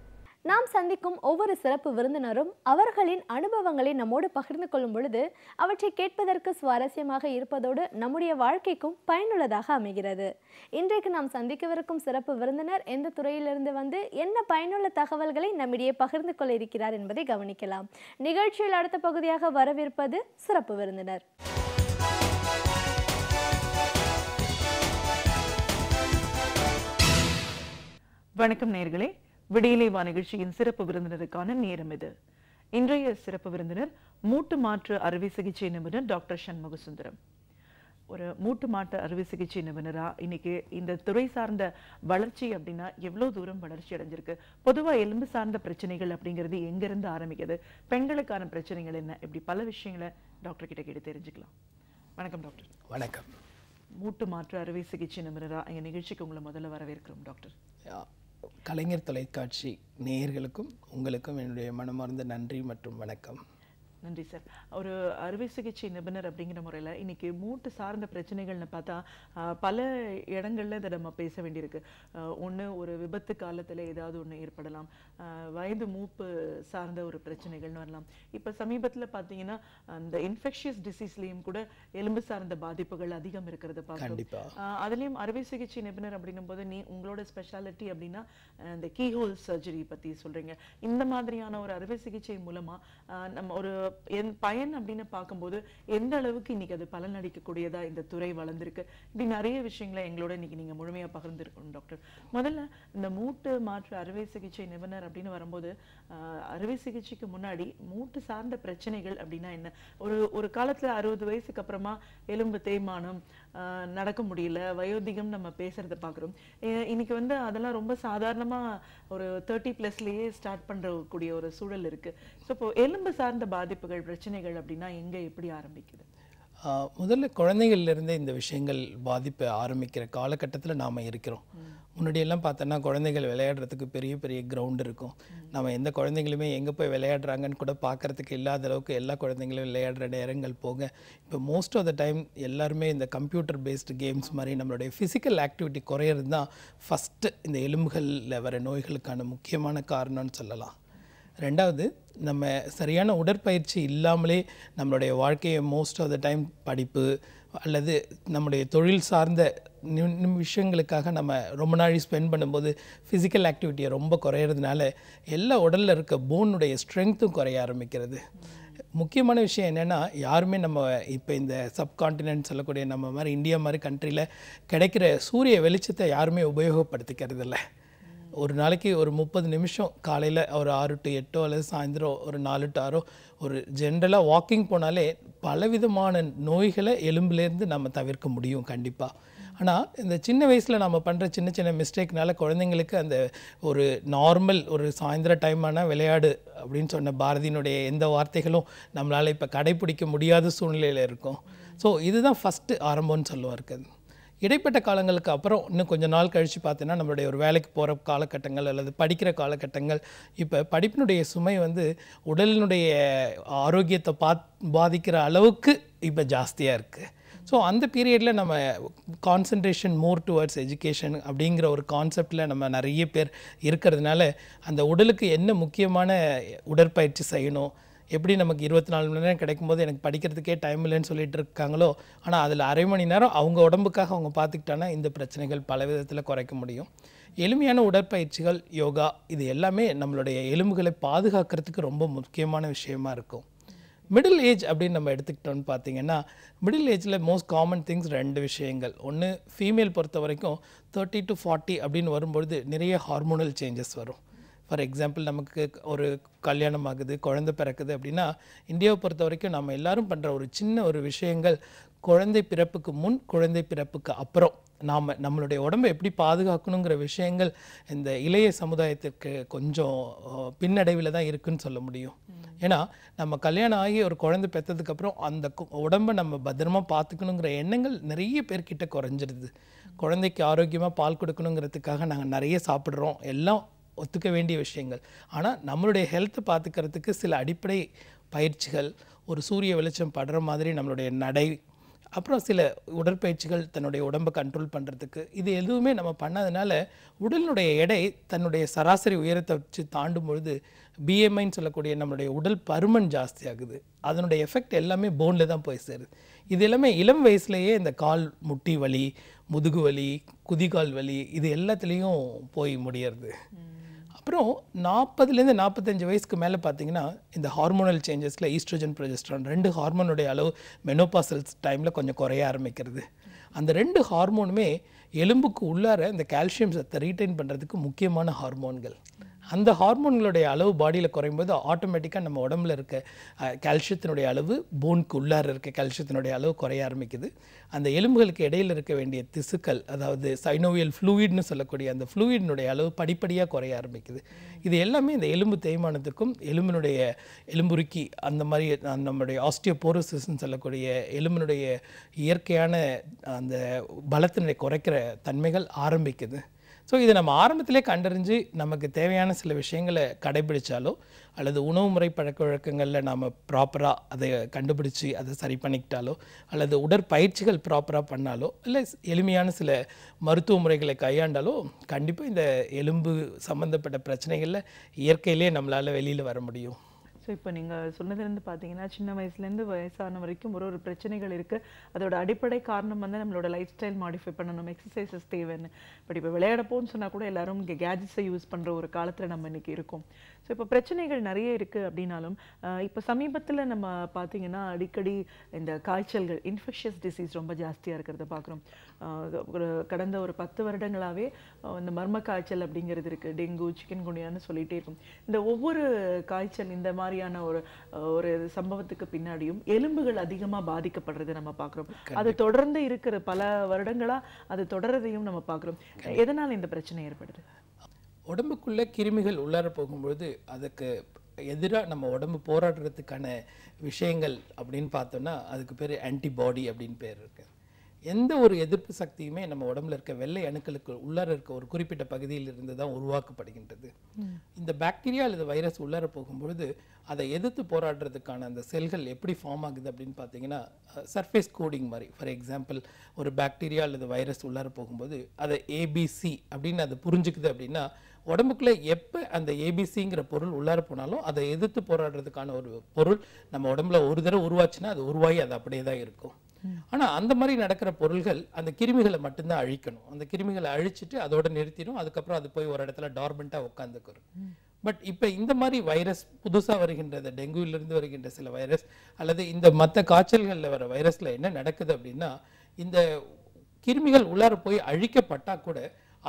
நாம் சந்திக்கும் ஒவ்வொரு சிறப்பு விருந்தினரும் அவர்களின் அனுபவங்களை நம்மோடு பகிர்ந்து கொள்ளும் பொழுது அவற்றை கேட்பதற்கு சுவாரஸ்யமாக இருப்பதோடு நம்முடைய வாழ்க்கைக்கும் பயனுள்ளதாக அமைகிறது. இன்றைக்கு நாம் சந்திக்கவிருக்கும் சிறப்பு விருந்தினர் எந்த துறையிலிருந்து வந்து என்ன பயனுள்ள தகவல்களை நம்மிடையே பகிர்ந்து கொள்ள இருக்கிறார் என்பதை கவனிக்கலாம். நிகழ்ச்சியில் அடுத்த பகுதியாக வரவிருப்பது சிறப்பு விருந்தினர். வணக்கம் நேயர்களே, விடியலை வா நிகழ்ச்சியின் சிறப்பு விருந்தினருக்கான நேரம் இது. இன்றைய சிறப்பு விருந்தினர் மூட்டு மாற்று அறுவை சிகிச்சை நிபுணர் டாக்டர் சண்முக சுந்தரம். ஒரு மூட்டு மாற்று அறுவை சிகிச்சை நிபுணரா இன்னைக்கு இந்த துறை சார்ந்த வளர்ச்சி அப்படின்னா எவ்வளவு தூரம் வளர்ச்சி அடைஞ்சிருக்கு? பொதுவா எலும்பு சார்ந்த பிரச்சனைகள் அப்படிங்கிறது எங்க இருந்து ஆரம்பிக்குது? பெண்களுக்கான பிரச்சனைகள் என்ன? இப்படி பல விஷயங்களை டாக்டர் கிட்ட கேட்டு தெரிஞ்சுக்கலாம். வணக்கம் டாக்டர். வணக்கம். மூட்டு மாற்று அறுவை சிகிச்சை நிபுணரா எங்க நிகழ்ச்சிக்கு உங்களை முதல்ல வரவேற்கிறோம் டாக்டர். கலைஞர் தொலைக்காட்சி நேயர்களுக்கும் உங்களுக்கும் என்னுடைய மனமார்ந்த நன்றி மற்றும் வணக்கம். நன்றி சார். ஒரு அறுவை சிகிச்சை நிபுணர் அப்படிங்கிற முறையில் இன்னைக்கு மூட்டு சார்ந்த பிரச்சனைகள்னு பார்த்தா பல இடங்கள்ல இதை நம்ம பேச வேண்டியிருக்கு. ஒன்று, ஒரு விபத்து காலத்தில் ஏதாவது ஒன்று ஏற்படலாம், வயது மூப்பு சார்ந்த ஒரு பிரச்சனைகள்னு வரலாம். இப்போ சமீபத்தில் பார்த்தீங்கன்னா அந்த இன்ஃபெக்ஷியஸ் டிசீஸ்லேயும் கூட எலும்பு சார்ந்த பாதிப்புகள் அதிகம் இருக்கிறத பார்க்கலாம். அதுலேயும் அறுவை சிகிச்சை நிபுணர் அப்படின்னும் போது உங்களோட ஸ்பெஷாலிட்டி அப்படின்னா இந்த கீஹோல் சர்ஜரி பற்றி சொல்கிறீங்க. இந்த மாதிரியான ஒரு அறுவை சிகிச்சை மூலமாக நம்ம ஒரு பயன் அப்படின்னு பார்க்கும்போது எந்த அளவுக்கு இன்னைக்கு அது பலன் அளிக்கக்கூடியதா இந்த துறை வளர்ந்திருக்கு, இப்படி நிறைய விஷயங்களை எங்களோட இன்னைக்கு நீங்க முழுமையா பகிர்ந்துருக்கணும் டாக்டர். முதல்ல இந்த மூட்டு மாற்று அறுவை சிகிச்சை நிபுணர் அப்படின்னு வரும்போது அறுவை சிகிச்சைக்கு முன்னாடி மூட்டு சார்ந்த பிரச்சனைகள் அப்படின்னா என்ன? ஒரு காலத்துல 60 வயசுக்கு அப்புறமா எலும்பு தேய்மானம், நடக்க முடியல, வயோதிகம் நம்ம பேசுறத பாக்குறோம். இன்னைக்கு அதெல்லாம் ரொம்ப சாதாரணமா ஒரு 30+லயே ஸ்டார்ட் பண்றக்கூடிய ஒரு சூழல் இருக்கு. ஸோ இப்போ எலும்பு சார்ந்த பாதிப்புகள் பிரச்சனைகள் அப்படின்னா எங்க எப்படி ஆரம்பிக்குது? முதல்ல குழந்தைகள்லேருந்தே இந்த விஷயங்கள் பாதிப்பு ஆரம்பிக்கிற காலகட்டத்தில் நாம் இருக்கிறோம். முன்னாடியெல்லாம் பார்த்தோன்னா குழந்தைகள் விளையாடுறதுக்கு பெரிய பெரிய கிரவுண்ட் இருக்கும். நம்ம எந்த குழந்தைங்களுமே எங்கே போய் விளையாடுறாங்கன்னு கூட பார்க்குறதுக்கு இல்லாத அளவுக்கு எல்லா குழந்தைங்களும் விளையாடுற நேரங்கள் போக, இப்போ மோஸ்ட் ஆஃப் த டைம் எல்லாருமே இந்த கம்ப்யூட்டர் பேஸ்டு கேம்ஸ் மாதிரி நம்மளுடைய ஃபிசிக்கல் ஆக்டிவிட்டி குறையிறது தான் ஃபஸ்ட்டு இந்த எலும்புகளில் வர நோய்களுக்கான முக்கியமான காரணம்னு சொல்லலாம். ரெண்டாவது, நம்ம சரியான உடற்பயிற்சி இல்லாமலே நம்மளுடைய வாழ்க்கையை மோஸ்ட் ஆஃப் த டைம் படிப்பு அல்லது நம்முடைய தொழில் சார்ந்த விஷயங்களுக்காக நம்ம ரொம்ப நாள் ஸ்பெண்ட் பண்ணும்போது ஃபிசிக்கல் ஆக்டிவிட்டியை ரொம்ப குறையிறதுனால எல்லா உடலில் இருக்க போனுடைய ஸ்ட்ரென்த்தும் குறைய ஆரம்பிக்கிறது. முக்கியமான விஷயம் என்னென்னா, யாருமே நம்ம இப்போ இந்த சப்கான்டினென்ட் சொல்லக்கூடிய நம்ம மாதிரி இந்தியா மாதிரி கண்ட்ரியில் கிடைக்கிற சூரிய வெளிச்சத்தை யாருமே உபயோகப்படுத்திக்கிறது இல்லை. ஒரு நாளைக்கு ஒரு 30 நிமிஷம் காலையில் ஒரு 6 to 8 அல்லது சாயந்தரம் ஒரு 4 to 6 ஒரு ஜென்ரலாக வாக்கிங் போனாலே பலவிதமான நோய்களை எலும்புலேருந்து நம்ம தவிர்க்க முடியும் கண்டிப்பாக. ஆனால் இந்த சின்ன வயசில் நம்ம பண்ணுற சின்ன சின்ன மிஸ்டேக்னால குழந்தைங்களுக்கு அந்த ஒரு நார்மல் ஒரு சாயந்தர டைமான விளையாடு அப்படின்னு சொன்ன பாரதியினுடைய எந்த வார்த்தைகளும் நம்மளால் இப்போ கடைப்பிடிக்க முடியாத சூழ்நிலையில் இருக்கும். ஸோ இதுதான் ஃபஸ்ட்டு ஆரம்பம்னு சொல்லுவார். இடைப்பட்ட காலங்களுக்கு அப்புறம் இன்னும் கொஞ்சம் நாள் கழித்து பார்த்தீங்கன்னா நம்மளுடைய ஒரு வேலைக்கு போகிற காலகட்டங்கள் அல்லது படிக்கிற காலகட்டங்கள், இப்போ படிப்பினுடைய சுமை உடலினுடைய ஆரோக்கியத்தை பாதிக்கிற அளவுக்கு இப்போ ஜாஸ்தியாக இருக்குது. ஸோ அந்த பீரியடில் நம்ம கான்சன்ட்ரேஷன் மோர் டுவர்ட்ஸ் எஜுகேஷன் அப்படிங்கிற ஒரு கான்செப்டில் நம்ம நிறைய பேர் இருக்கிறதுனால அந்த உடலுக்கு என்ன முக்கியமான உடற்பயிற்சி செய்யணும், எப்படி நமக்கு 24 மணி நேரம் கிடைக்கும்போது எனக்கு படிக்கிறதுக்கே டைம் இல்லைன்னு சொல்லிட்டு இருக்காங்களோ, ஆனால் அதில் அரை மணி நேரம் அவங்க உடம்புக்காக அவங்க பார்த்துக்கிட்டாங்கன்னா இந்த பிரச்சனைகள் பல விதத்தில் குறைக்க முடியும். எளிமையான உடற்பயிற்சிகள், யோகா, இது எல்லாமே நம்மளுடைய எலும்புகளை பாதுகாக்கிறதுக்கு ரொம்ப முக்கியமான விஷயமா இருக்கும். மிடில் ஏஜ் அப்படின்னு நம்ம எடுத்துக்கிட்டோன்னு பார்த்தீங்கன்னா, மிடில் ஏஜில் மோஸ்ட் காமன் திங்ஸ் 2 விஷயங்கள். ஒன்று, ஃபீமேல் பொறுத்த வரைக்கும் 30 to 40 அப்படின்னு வரும்பொழுது நிறைய ஹார்மோனல் சேஞ்சஸ் வரும். ஃபார் எக்ஸாம்பிள், நமக்கு ஒரு கல்யாணம் ஆகுது, குழந்தை பிறக்குது அப்படின்னா இந்தியாவை பொறுத்த வரைக்கும் நம்ம எல்லாரும் பண்ணுற ஒரு சின்ன ஒரு விஷயங்கள், குழந்தை பிறப்புக்கு முன், குழந்தை பிறப்புக்கு அப்புறம் நம்மளுடைய உடம்பை எப்படி பாதுகாக்கணுங்கிற விஷயங்கள் இந்த இளைய சமுதாயத்திற்கு கொஞ்சம் பின்னடைவில் தான் இருக்குன்னு சொல்ல முடியும். ஏன்னா நம்ம கல்யாணம் ஆகி ஒரு குழந்தை பெற்றதுக்கப்புறம் அந்த உடம்பை நம்ம பத்திரமா பார்த்துக்கணுங்கிற எண்ணங்கள் நிறைய பேர்கிட்ட குறைஞ்சிருது. குழந்தைக்கு ஆரோக்கியமாக பால் கொடுக்கணுங்கிறதுக்காக நாங்கள் நிறைய சாப்பிட்றோம், எல்லாம் ஒத்துக்க வேண்டிய விஷயங்கள். ஆனால் நம்மளுடைய ஹெல்த்தை பார்த்துக்கிறதுக்கு சில அடிப்படை பயிற்சிகள், ஒரு சூரிய வெளிச்சம் படுற மாதிரி நம்மளுடைய நடை, அப்புறம் சில உடற்பயிற்சிகள் தன்னுடைய உடம்பை கண்ட்ரோல் பண்ணுறதுக்கு, இது எதுவுமே நம்ம பண்ணாதனால உடலினுடைய எடை தன்னுடைய சராசரி உயரத்தை வச்சு தாண்டும் பொழுது பிஎம்ஐன்னு சொல்லக்கூடிய நம்மளுடைய உடல் பருமன் ஜாஸ்தி ஆகுது. அதனுடைய எஃபெக்ட் எல்லாமே போனில் தான் போய் சேருது. இது எல்லாமே இளம் வயசுலேயே இந்த கால் முட்டி வலி, முதுகு வலி, குதிகால் வலி, இது எல்லாத்துலேயும் போய் முடியறது. அப்புறம் 40லேருந்து 45 வயசுக்கு மேலே பார்த்தீங்கன்னா இந்த ஹார்மோனல் சேஞ்சஸில் ஈஸ்ட்ரோஜன், ப்ரொஜெஸ்ட்ரான் 2 ஹார்மோனுடைய அளவு மெனோபாசல் டைமில் கொஞ்சம் குறைய ஆரம்பிக்கிறது. அந்த 2 ஹார்மோனுமே எலும்புக்கு உள்ளார இந்த கால்சியம் சத்தை ரீட்டைன் பண்ணுறதுக்கு முக்கியமான ஹார்மோன்கள். அந்த ஹார்மோன்களுடைய அளவு பாடியில் குறையும்போது ஆட்டோமேட்டிக்காக நம்ம உடம்புல இருக்க கால்சியத்தினுடைய அளவு, போனுக்கு உள்ளார இருக்க கால்சியத்தினுடைய அளவு குறைய ஆரம்பிக்குது. அந்த எலும்புகளுக்கு இடையில் இருக்க வேண்டிய திசுக்கள், அதாவது சைனோவியல் ஃப்ளூயிட்னு சொல்லக்கூடிய அந்த ஃப்ளூயிடினுடைய அளவு படிப்படியாக குறைய ஆரம்பிக்குது. இது எல்லாமே இந்த எலும்பு தேய்மானத்துக்கும் எலும்புருக்கி அந்த மாதிரி நம்மளுடைய ஆஸ்டியோபோரோசிஸ்ன்னு சொல்லக்கூடிய எலும்பினுடைய இயற்கையான அந்த பலத்தினுடைய குறைக்கிற தன்மைகள் ஆரம்பிக்குது. ஸோ இதை நம்ம ஆரம்பத்திலே கண்டறிஞ்சு நமக்கு தேவையான சில விஷயங்களை கடைபிடிச்சாலோ அல்லது உணவு முறை பழக்க வழக்கங்களில் நாம் ப்ராப்பராக அதை கண்டுபிடிச்சி அதை சரி பண்ணிக்கிட்டாலோ அல்லது உடற்பயிற்சிகள் ப்ராப்பராக பண்ணாலோ இல்லை எளிமையான சில மருத்துவ முறைகளை கையாண்டாலோ கண்டிப்பாக இந்த எலும்பு சம்மந்தப்பட்ட பிரச்சனைகளில் இயற்கையிலே நம்மளால் வெளியில் வர முடியும். ஸோ இப்போ நீங்கள் சொன்னதுலேருந்து பார்த்தீங்கன்னா சின்ன வயசுலேருந்து வயசான வரைக்கும் ஒரு பிரச்சனைகள் இருக்குது. அதோட அடிப்படை காரணம் வந்து நம்மளோட லைஃப் ஸ்டைல் மாடிஃபை பண்ணணும், எக்ஸசைசஸ் தேவைன்னு. பட் இப்போ விளையாடப்போன்னு சொன்னால் கூட எல்லாரும் இங்கே கேஜெட்ஸை யூஸ் பண்ணுற ஒரு காலத்தில் நம்ம இன்றைக்கி இருக்கோம். ஸோ இப்போ பிரச்சனைகள் நிறைய இருக்குது அப்படின்னாலும் இப்போ சமீபத்தில் நம்ம பார்த்தீங்கன்னா அடிக்கடி இந்த காய்ச்சல்கள், இன்ஃபெக்ஷியஸ் டிசீஸ் ரொம்ப ஜாஸ்தியாக இருக்கிறத பார்க்குறோம். கடந்த ஒரு 10 வருடங்களாகவே இந்த மர்ம காய்ச்சல் அப்படிங்கிறது இருக்குது. டெங்கு, சிக்கன் குனியான்னு சொல்லிகிட்டே இருக்கும். இந்த ஒவ்வொரு காய்ச்சல் இந்த மாதிரியான ஒரு சம்பவத்துக்கு பின்னாடியும் எலும்புகள் அதிகமாக பாதிக்கப்படுறது நம்ம பார்க்குறோம். அது தொடர்ந்து இருக்கிற பல வருடங்களாக அது தொடர்றதையும் நம்ம பார்க்குறோம். எதனால் இந்த பிரச்சனை ஏற்படுது? உடம்புக்குள்ளே கிருமிகள் உள்ளார போகும்பொழுது அதுக்கு எதிராக நம்ம உடம்பு போராடுறதுக்கான விஷயங்கள் அப்படின்னு பார்த்தோன்னா அதுக்கு பேர் ஆன்டிபாடி அப்படின்னு பேர் இருக்குது. எந்த ஒரு எதிர்ப்பு சக்தியுமே நம்ம உடம்புல இருக்க வெள்ளை அணுக்களுக்கு உள்ளார இருக்க ஒரு குறிப்பிட்ட பகுதியில் இருந்து தான் உருவாக்கப்படுகின்றது. இந்த பாக்டீரியா அல்லது வைரஸ் உள்ளார போகும்பொழுது அதை எதிர்த்து போராடுறதுக்கான அந்த செல்கள் எப்படி ஃபார்ம் ஆகுது அப்படின்னு பார்த்தீங்கன்னா சர்ஃபேஸ் கோடிங் மாதிரி. ஃபார் எக்ஸாம்பிள், ஒரு பாக்டீரியா அல்லது வைரஸ் உள்ளார போகும்போது அதை ஏபிசி அப்படின்னு அதை புரிஞ்சுக்குது அப்படின்னா உடம்புக்குள்ளே எப்போ அந்த ஏபிசிங்கிற பொருள் உள்ளார போனாலும் அதை எதிர்த்து போராடுறதுக்கான ஒரு பொருள் நம்ம உடம்புல ஒரு தடவை உருவாச்சுன்னா அது உருவாகி அது அப்படியே தான் இருக்கும். ஆனால் அந்த மாதிரி நடக்கிற பொருள்கள் அந்த கிருமிகளை மட்டும்தான் அழிக்கணும். அந்த கிருமிகளை அழிச்சிட்டு அதோட நிறுத்திடும். அதுக்கப்புறம் அது போய் ஒரு இடத்துல டார்மெண்ட்டாக உட்காந்துக்கிறோம். பட் இப்போ இந்த மாதிரி வைரஸ் புதுசாக வருகின்ற டெங்குவிலிருந்து வருகின்ற சில வைரஸ் அல்லது இந்த மற்ற காய்ச்சல்களில் வர வைரஸில் என்ன நடக்குது அப்படின்னா, இந்த கிருமிகள் உள்ளார போய் அழிக்கப்பட்டால் கூட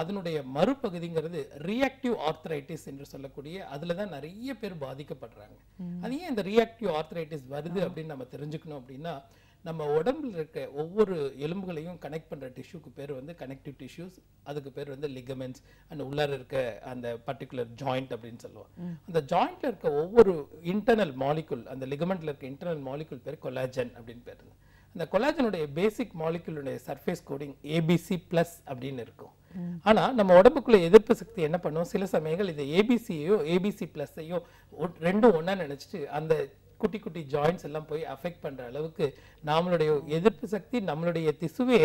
அதனுடைய மறுபகுதிங்கிறது ரியாக்டிவ் ஆர்த்ரைட்டிஸ் என்று சொல்லக்கூடிய அதில் தான் நிறைய பேர் பாதிக்கப்படுறாங்க. அது ஏன் இந்த ரியாக்டிவ் ஆர்த்ரைட்டிஸ் வருது அப்படின்னு நம்ம தெரிஞ்சுக்கணும் அப்படின்னா, நம்ம உடம்புல இருக்க ஒவ்வொரு எலும்புகளையும் கனெக்ட் பண்ணுற டிஷ்யூக்கு பேர் வந்து கனெக்டிவ் டிஷ்யூஸ், அதுக்கு பேர் வந்து லிகமெண்ட்ஸ், அந்த உள்ளார இருக்க அந்த பர்டிகுலர் ஜாயிண்ட் அப்படின்னு சொல்லுவோம். அந்த ஜாயிண்ட்ல இருக்க ஒவ்வொரு இன்டர்னல் மாலிகுல், அந்த லிகமெண்ட்ல இருக்க இன்டர்னல் மாலிகுல் பேர் கொலாஜன் அப்படின்னு பேர். அந்த கொலாஜனுடைய பேசிக் மாலிகுலுடைய சர்ஃபேஸ் கோடிங் ஏபிசி பிளஸ் அப்படின்னு இருக்கும். ஆனா நம்ம உடம்புக்குள்ள எதிர்ப்பு சக்தி என்ன பண்ணும், சில சமயங்கள் இந்த ஏபிசியோ ஏபிசி பிளஸ்ஸையோ ரெண்டும் ஒன்னா நினைச்சிட்டு அந்த குட்டி குட்டி ஜாயின்ட்ஸ் எல்லாம் போய் அஃபெக்ட் பண்ற அளவுக்கு நம்மளுடைய எதிர்ப்பு சக்தி நம்மளுடைய திசுவே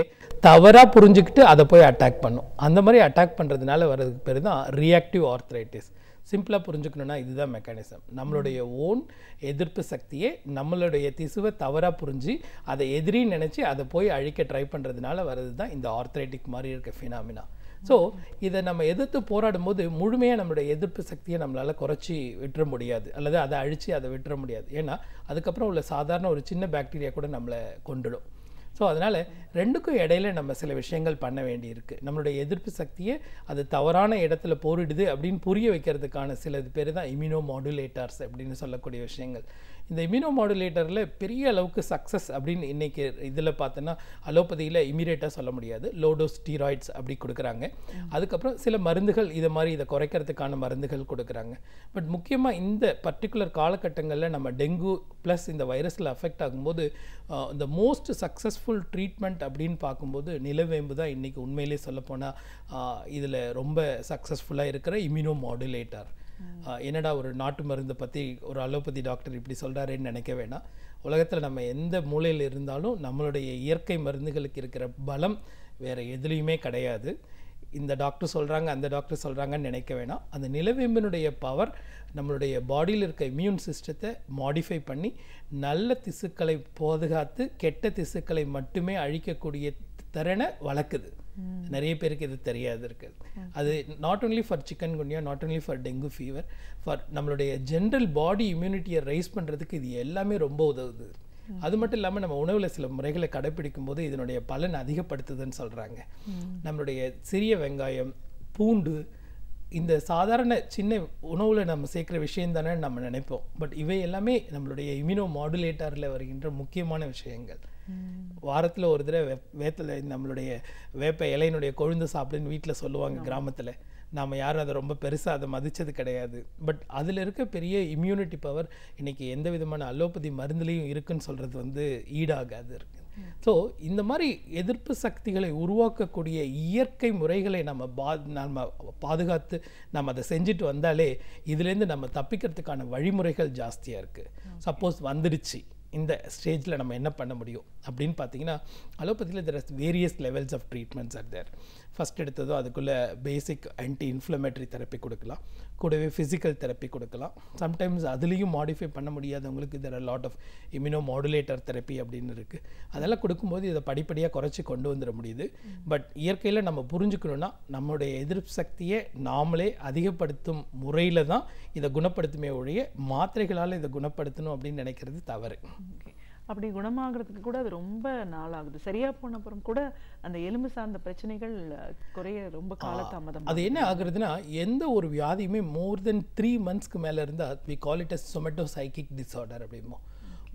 தவறா புரிஞ்சுக்கிட்டு அதை போய் அட்டாக் பண்ணும். அந்த மாதிரி அட்டாக் பண்றதுனால வர்றதுக்கு பேர் தான் ரியாக்டிவ் ஆர்த்ரைட்டிஸ். சிம்பிளாக புரிஞ்சுக்கணுன்னா இதுதான் மெக்கானிசம். நம்மளுடைய ஓன் எதிர்ப்பு சக்தியே நம்மளுடைய திசுவை தவறாக புரிஞ்சு அதை எதிரின்னு நினச்சி அதை போய் அழிக்க ட்ரை பண்ணுறதுனால வர்றது தான் இந்த ஆர்த்ரைட்டிக் மாதிரி இருக்க ஃபினாமினா. ஸோ இதை நம்ம எதிர்த்து போராடும் போது முழுமையாக நம்மளுடைய எதிர்ப்பு சக்தியை நம்மளால் குறைச்சி விட்டுற முடியாது, அல்லது அதை அழித்து அதை விட்டுற முடியாது. ஏன்னா அதுக்கப்புறம் உள்ள சாதாரண ஒரு சின்ன பாக்டீரியா கூட நம்மளை கொண்டுடும். ஸோ அதனால் ரெண்டுக்கும் இடையில நம்ம சில விஷயங்கள் பண்ண வேண்டியிருக்கு. நம்மளுடைய எதிர்ப்பு சக்தியை அது தவறான இடத்துல போரிடுது அப்படின்னு புரிய வைக்கிறதுக்கான சில பேர் தான் இம்யூனோ மாடுலேட்டர்ஸ் அப்படின்னு சொல்லக்கூடிய விஷயங்கள். இந்த இம்யூனோ மாடுலேட்டரில் பெரிய அளவுக்கு சக்ஸஸ் அப்படின்னு இன்றைக்கி இதில் பார்த்தோன்னா அலோபதியில் இமீடியட்டாக சொல்ல முடியாது. லோடோஸ் ஸ்டீராய்ட்ஸ் அப்படி கொடுக்குறாங்க. அதுக்கப்புறம் சில மருந்துகள் இதை மாதிரி இதை குறைக்கிறதுக்கான மருந்துகள் கொடுக்குறாங்க. பட் முக்கியமாக இந்த பர்டிகுலர் காலகட்டங்களில் நம்ம டெங்கு ப்ளஸ் இந்த வைரஸில் அஃபெக்ட் ஆகும்போது இந்த மோஸ்ட் சக்ஸஸ்ஃபுல் ட்ரீட்மெண்ட் அப்படின்னு பார்க்கும்போது நிலவேம்பு தான் இன்றைக்கி உண்மையிலே சொல்லப்போனால் இதில் ரொம்ப சக்ஸஸ்ஃபுல்லாக இருக்கிற இம்யூனோ மாடுலேட்டர். என்னடா ஒரு நாட்டு மருந்தை பற்றி ஒரு அலோபதி டாக்டர் இப்படி சொல்கிறாருன்னு நினைக்க வேணாம். உலகத்தில் நம்ம எந்த மூலையில் இருந்தாலும் நம்மளுடைய இயற்கை மருந்துகளுக்கு இருக்கிற பலம் வேறு எதுலேயுமே கிடையாது. இந்த டாக்டர் சொல்கிறாங்க அந்த டாக்டர் சொல்கிறாங்கன்னு நினைக்க வேணாம். அந்த நிலவேம்பினுடைய பவர் நம்மளுடைய பாடியில் இருக்க இம்யூன் சிஸ்டத்தை மாடிஃபை பண்ணி நல்ல திசுக்களை பாதுகாத்து கெட்ட திசுக்களை மட்டுமே அழிக்கக்கூடிய திறனை வளர்க்குது. நிறைய பேருக்கு இது தெரியாது இருக்குது. அது not only for chikungunya, not only for dengue fever, for நம்மளுடைய ஜென்ரல் பாடி இம்யூனிட்டியை ரைஸ் பண்ணுறதுக்கு இது எல்லாமே ரொம்ப உதவுது. அது மட்டும் இல்லாமல் நம்ம உணவில் சில முறைகளை கடைப்பிடிக்கும் போது இதனுடைய பலன் அதிகப்படுத்துதுன்னு சொல்கிறாங்க. நம்மளுடைய சிறிய வெங்காயம், பூண்டு, இந்த சாதாரண சின்ன உணவில் நம்ம சேர்க்குற விஷயம் தானே நம்ம நினைப்போம். பட் இவை எல்லாமே நம்மளுடைய இம்யூனோ மாடுலேட்டரில் வருகின்ற முக்கியமான விஷயங்கள். வாரத்தில் ஒரு தடவை வேத்தலை நம்மளுடைய வேப்ப இலையினுடைய கொழுந்து சாப்பிடுன்னு வீட்டில் சொல்லுவாங்க கிராமத்தில். நாம் யாரும் அதை ரொம்ப பெருசாக அதை மதித்தது கிடையாது. பட் அதில் இருக்க பெரிய இம்யூனிட்டி பவர் இன்றைக்கி எந்த விதமான அலோபதி மருந்துலேயும் இருக்குன்னு சொல்கிறது வந்து ஈடாகாது இருக்குது. ஸோ இந்த மாதிரி எதிர்ப்பு சக்திகளை உருவாக்கக்கூடிய இயற்கை முறைகளை நம்ம பாதுகாத்து நம்ம அதை செஞ்சுட்டு வந்தாலே இதுலேருந்து நம்ம தப்பிக்கிறதுக்கான வழிமுறைகள் ஜாஸ்தியாக இருக்குது. சப்போஸ் வந்துடுச்சு இந்த ஸ்டேஜில் நம்ம என்ன பண்ண முடியும் அப்படின்னு பார்த்தீங்கன்னா, அலோபதியில் there are various levels of treatments are there. First எடுத்ததும் அதுக்குள்ளே பேசிக் ஆன்டி இன்ஃப்ளமேட்டரி தெரப்பி கொடுக்கலாம், கூடவே ஃபிசிக்கல் தெரப்பி கொடுக்கலாம். சம்டைம்ஸ் அதுலேயும் மாடிஃபை பண்ண முடியாதவங்களுக்கு there are lot of immunomodulator therapy அப்படின்னு இருக்குது. அதெல்லாம் கொடுக்கும்போது இதை படிப்படியாக குறைச்சி கொண்டு வந்துட முடியுது. பட் இயற்கையில் நம்ம புரிஞ்சுக்கணுன்னா நம்மளுடைய எதிர்ப்பு சக்தியை நாமளே அதிகப்படுத்தும் முறையில் தான் இதை குணப்படுத்துமே ஒழிய மாத்திரைகளால் இதை குணப்படுத்தணும் அப்படின்னு நினைக்கிறது தவறு. அப்படி குணமாகிறதுக்கு கூட அது ரொம்ப நாளாகுது. சரியா போன அப்புறம் கூட அந்த எலும்பு சார்ந்த பிரச்சனைகள் குறைய ரொம்ப காலதாமதம். அது என்ன ஆகுறதுன்னா, எந்த ஒரு வியாதியுமே மோர் தென் 3 monthsக்கு மேலே இருந்தால் we call it as somatopsychic disorder அப்படிமோ.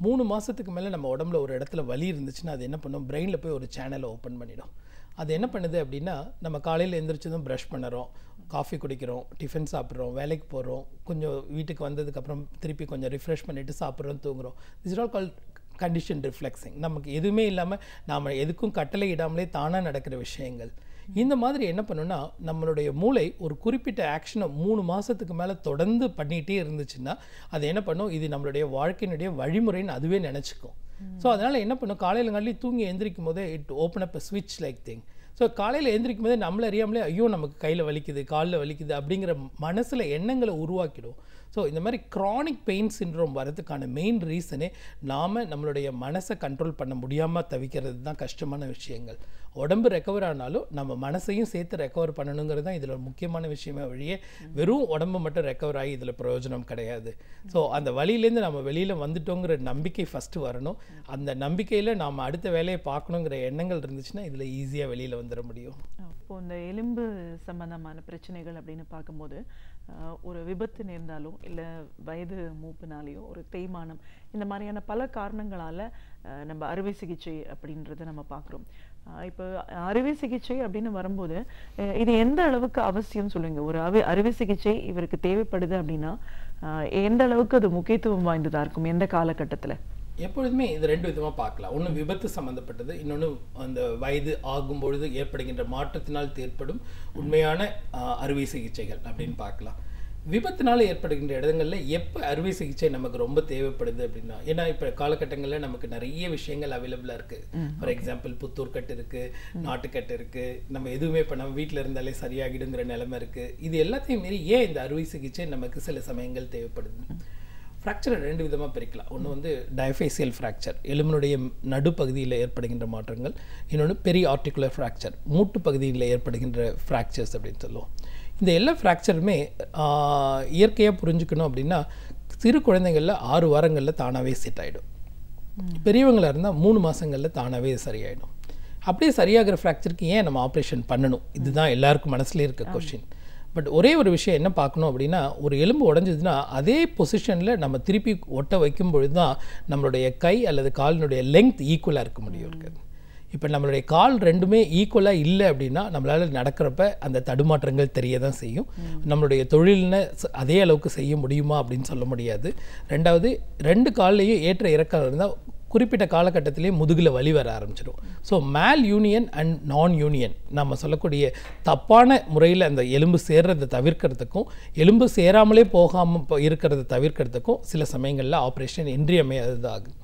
3 மாதத்துக்கு மேலே நம்ம உடம்புல ஒரு இடத்துல வலி இருந்துச்சுன்னா அது என்ன பண்ணும், பிரெயினில் போய் ஒரு சேனலை ஓப்பன் பண்ணிடும். அது என்ன பண்ணுது அப்படின்னா, நம்ம காலையில் எழுந்திரிச்சதும் ப்ரஷ் பண்ணுறோம், காஃபி குடிக்கிறோம், டிஃபன் சாப்பிட்றோம், வேலைக்கு போகிறோம், கொஞ்சம் வீட்டுக்கு வந்ததுக்கப்புறம் திருப்பி கொஞ்சம் ரிஃப்ரெஷ் பண்ணிவிட்டு சாப்பிட்றோம், தூங்குறோம். This is all called condition reflexing. நமக்கு எதுவுமே இல்லாமல் நாம் எதுக்கும் கட்டளை இடாமலே தானாக நடக்கிற விஷயங்கள். இந்த மாதிரி என்ன பண்ணுன்னா, நம்மளுடைய மூளை ஒரு குறிப்பிட்ட ஆக்ஷனை 3 மாதத்துக்கு மேலே தொடர்ந்து பண்ணிகிட்டே இருந்துச்சுன்னா அது என்ன பண்ணும், இது நம்மளுடைய வாழ்க்கையினுடைய வழிமுறைன்னு அதுவே நினச்சிக்கும். ஸோ அதனால் என்ன பண்ணும், காலையிலங்காட்டி தூங்கி எந்திரிக்கும் போதே இட் ஓப்பன் அப் அ ஸ்விட்ச் லைக் திங். ஸோ காலையில் எழுந்திரிக்கும் போதே நம்மளை அறியாமலே ஐயோ நமக்கு கையில் வலிக்குது, காலில் வலிக்குது அப்படிங்கிற மனசில் எண்ணங்களை உருவாக்கிடும். ஸோ இந்த மாதிரி க்ரானிக் பெயின் சிண்ட்ரோம் வரதுக்கான மெயின் ரீசனே நாம் நம்மளுடைய மனசை கண்ட்ரோல் பண்ண முடியாமல் தவிக்கிறது தான் கஷ்டமான விஷயங்கள். உடம்பு ரெக்கவர் ஆனாலும் நம்ம மனசையும் சேர்த்து ரெக்கவர் பண்ணணுங்கிறது தான் இதில் முக்கியமான விஷயமே வழியே வெறும் உடம்பு மட்டும் ரெக்கவர் ஆகி இதில் பிரயோஜனம் கிடையாது. ஸோ அந்த வழியிலேருந்து நம்ம வெளியில் வந்துட்டோங்கிற நம்பிக்கை ஃபஸ்ட்டு வரணும். அந்த நம்பிக்கையில் நாம் அடுத்த வேலையை பார்க்கணுங்கிற எண்ணங்கள் இருந்துச்சுன்னா இதில் ஈஸியாக வெளியில் வந்துட முடியும். இப்போ இந்த எலும்பு சம்பந்தமான பிரச்சனைகள் அப்படின்னு பார்க்கும்போது ஒரு விபத்து நேர்ந்தாலும் இல்லை வயது மூப்புனாலேயோ ஒரு தேய்மானம், இந்த மாதிரியான பல காரணங்களால் நம்ம அறுவை சிகிச்சை அப்படின்றத நம்ம பார்க்குறோம். இப்போ அறுவை சிகிச்சை அப்படின்னு வரும்போது இது எந்த அளவுக்கு அவசியம் சொல்லுங்க? ஒரு அறுவை சிகிச்சை இவருக்கு தேவைப்படுது அப்படின்னா எந்த அளவுக்கு அது முக்கியத்துவம் வாய்ந்ததாக இருக்கும் எந்த காலகட்டத்தில்? எப்பொழுதுமே இது 2 விதமாக பார்க்கலாம். ஒன்று விபத்து சம்மந்தப்பட்டது, இன்னொன்று அந்த வயது ஆகும் பொழுது ஏற்படுகின்ற மாற்றத்தினால் ஏற்படும் உண்மையான அறுவை சிகிச்சைகள் அப்படின்னு பார்க்கலாம். விபத்தினால் ஏற்படுகின்ற இடங்களில் எப்போ அறுவை சிகிச்சை நமக்கு ரொம்ப தேவைப்படுது அப்படின்னா, ஏன்னா இப்போ காலகட்டங்களில் நமக்கு நிறைய விஷயங்கள் அவைலபிளாக இருக்குது. ஃபார் எக்ஸாம்பிள் புத்தூர்கட்டு இருக்குது, நாட்டுக்கட்டு இருக்குது, நம்ம எதுவுமே இப்போ நம்ம வீட்டில் இருந்தாலே சரியாகிடுங்கிற நிலைமை இருக்குது. இது எல்லாத்தையும் மீறி ஏன் இந்த அறுவை சிகிச்சை நமக்கு சில சமயங்கள் தேவைப்படுது? ஃப்ராக்சரை 2 விதமாக பிரிக்கலாம். ஒன்று வந்து டயஃபேசியல் ஃப்ராக்சர், எலும்பினுடைய நடுப்பகுதியில் ஏற்படுகின்ற மாற்றங்கள். இன்னொன்று பெரிய ஆர்டிகுலர் ஃப்ராக்சர், மூட்டு பகுதியில் ஏற்படுகின்ற ஃப்ராக்சர்ஸ் அப்படின்னு சொல்லுவோம். இந்த எல்லா ஃப்ராக்சருமே இயற்கையாக புரிஞ்சுக்கணும் அப்படின்னா சிறு குழந்தைங்களில் 6 வாரங்களில் தானாகவே செட் ஆகிடும். பெரியவங்களாக இருந்தால் 3 மாதங்களில் தானாகவே சரியாயிடும். அப்படியே சரியாகிற ஃப்ராக்சருக்கு ஏன் நம்ம ஆப்ரேஷன் பண்ணணும்? இதுதான் எல்லாருக்கும் மனசுலேயே இருக்க கொஸ்டின். பட் ஒரே ஒரு விஷயம் என்ன பார்க்கணும் அப்படின்னா, ஒரு எலும்பு உடஞ்சதுன்னா அதே பொசிஷனில் நம்ம திருப்பி ஒட்ட வைக்கும் பொழுது தான் நம்மளுடைய கை அல்லது காலினுடைய லெங்த் ஈக்குவலாக இருக்க முடியும் இருக்குது. இப்போ நம்மளுடைய கால் 2மே ஈக்குவலாக இல்லை அப்படின்னா நம்மளால் நடக்கிறப்ப அந்த தடுமாற்றங்கள் தெரிய தான் செய்யும். நம்மளுடைய தொழில்னு அதே அளவுக்கு செய்ய முடியுமா அப்படின்னு சொல்ல முடியாது. ரெண்டாவது 2 கால்லையும் ஏற்ற இறக்கம் இருந்தால் குறிப்பிட்ட காலகட்டத்திலேயே முதுகில் வலி வர ஆரம்பிச்சிடும். ஸோ மேல் யூனியன் அண்ட் நான் யூனியன் நம்ம சொல்லக்கூடிய தப்பான முறையில் அந்த எலும்பு சேர்றதை தவிர்க்கிறதுக்கும் எலும்பு சேராமலே போகாமல் இருக்கிறத தவிர்க்கிறதுக்கும் சில சமயங்களில் ஆப்ரேஷன் இன்றியமையாதது ஆகும்.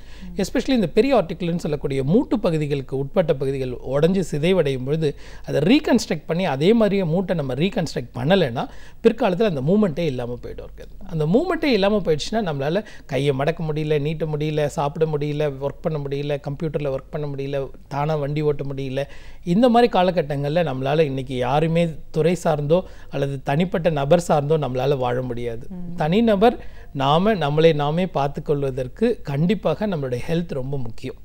எஸ்பெஷலி இந்த பெரிய ஆர்டிகுலர்னு சொல்லக்கூடிய மூட்டு பகுதிகளுக்கு உட்பட்ட பகுதிகள் உடஞ்சி சிதைவடையும் பொழுது அதை ரீகன்ஸ்ட்ரக்ட் பண்ணி அதே மாதிரியே மூட்டை நம்ம ரீகன்ஸ்ட்ரக்ட் பண்ணலைன்னா பிற்காலத்தில் அந்த மூமெண்ட்டே இல்லாமல் போய்டும் இருக்குது. அந்த மூமெண்ட்டே இல்லாமல் போயிடுச்சுன்னா நம்மளால் கையை மடக்க முடியல, நீட்ட முடியல, சாப்பிட முடியல, ஒர்க் பண்ண முடியல, கம்ப்யூட்டரில் ஒர்க் பண்ண முடியல, தானாக வண்டி ஓட்ட முடியல. இந்த மாதிரி காலகட்டங்களில் நம்மளால் இன்றைக்கி யாருமே துறை சார்ந்தோ அல்லது தனிப்பட்ட நபர் சார்ந்தோ நம்மளால் வாழ முடியாது. தனிநபர் நம்மளை நாமே பார்த்துக்கொள்வதற்கு கண்டிப்பாக நம்மளுடைய ஹெல்த் ரொம்ப முக்கியம்.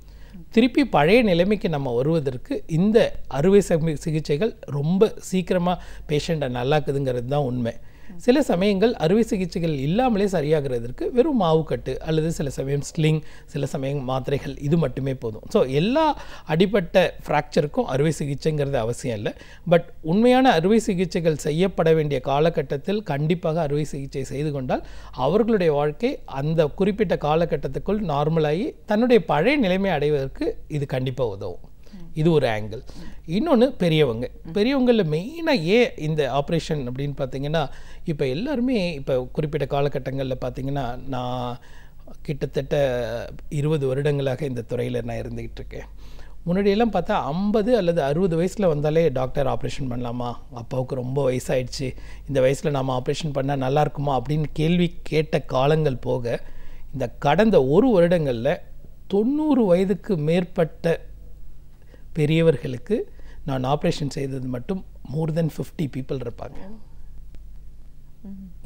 திருப்பி பழைய நிலைமைக்கு நம்ம வருவதற்கு இந்த அறுவை சிகிச்சைகள் ரொம்ப சீக்கிரமாக பேஷண்ட்டை நல்லாக்குதுங்கிறது தான் உண்மை. சில சமயங்கள் அறுவை சிகிச்சைகள் இல்லாமலே சரியாகிறதுக்கு வெறும் மாவுக்கட்டு அல்லது சில சமயம் ஸ்லிங், சில சமயம் மாத்திரைகள், இது மட்டுமே போதும். ஸோ எல்லா அடிப்பட்ட ஃப்ராக்சருக்கும் அறுவை சிகிச்சைங்கிறது அவசியம் இல்லை. பட் உண்மையான அறுவை சிகிச்சைகள் செய்யப்பட வேண்டிய காலகட்டத்தில் கண்டிப்பாக அறுவை சிகிச்சை செய்து கொண்டால் அவர்களுடைய வாழ்க்கை அந்த குறிப்பிட்ட காலகட்டத்துக்குள் நார்மலாகி தன்னுடைய பழைய நிலைமை அடைவதற்கு இது கண்டிப்பாக உதவும். இது ஒரு ஆங்கிள். இன்னொன்று பெரியவங்களில் மெயினாக ஏன் இந்த ஆப்ரேஷன் அப்படின்னு பார்த்தீங்கன்னா, இப்போ எல்லாருமே இப்போ குறிப்பிட்ட காலகட்டங்களில் பார்த்தீங்கன்னா, நான் கிட்டத்தட்ட 20 வருடங்களாக இந்த துறையில் நான் இருந்துக்கிட்டு இருக்கேன். முன்னாடியெல்லாம் பார்த்தா 50 அல்லது 60 வயசில் வந்தாலே டாக்டர் ஆப்ரேஷன் பண்ணலாமா, அப்பாவுக்கு ரொம்ப வயசாயிடுச்சு, இந்த வயசில் நாம் ஆப்ரேஷன் பண்ணால் நல்லா இருக்குமா அப்படின்னு கேள்வி கேட்ட காலங்கள் போக, இந்த கடந்த 1 வருடங்களில் 90 வயதுக்கு மேற்பட்ட பெரியவர்களுக்கு நான் ஆப்ரேஷன் செய்தது மட்டும் more than 50 people இருப்பாங்க.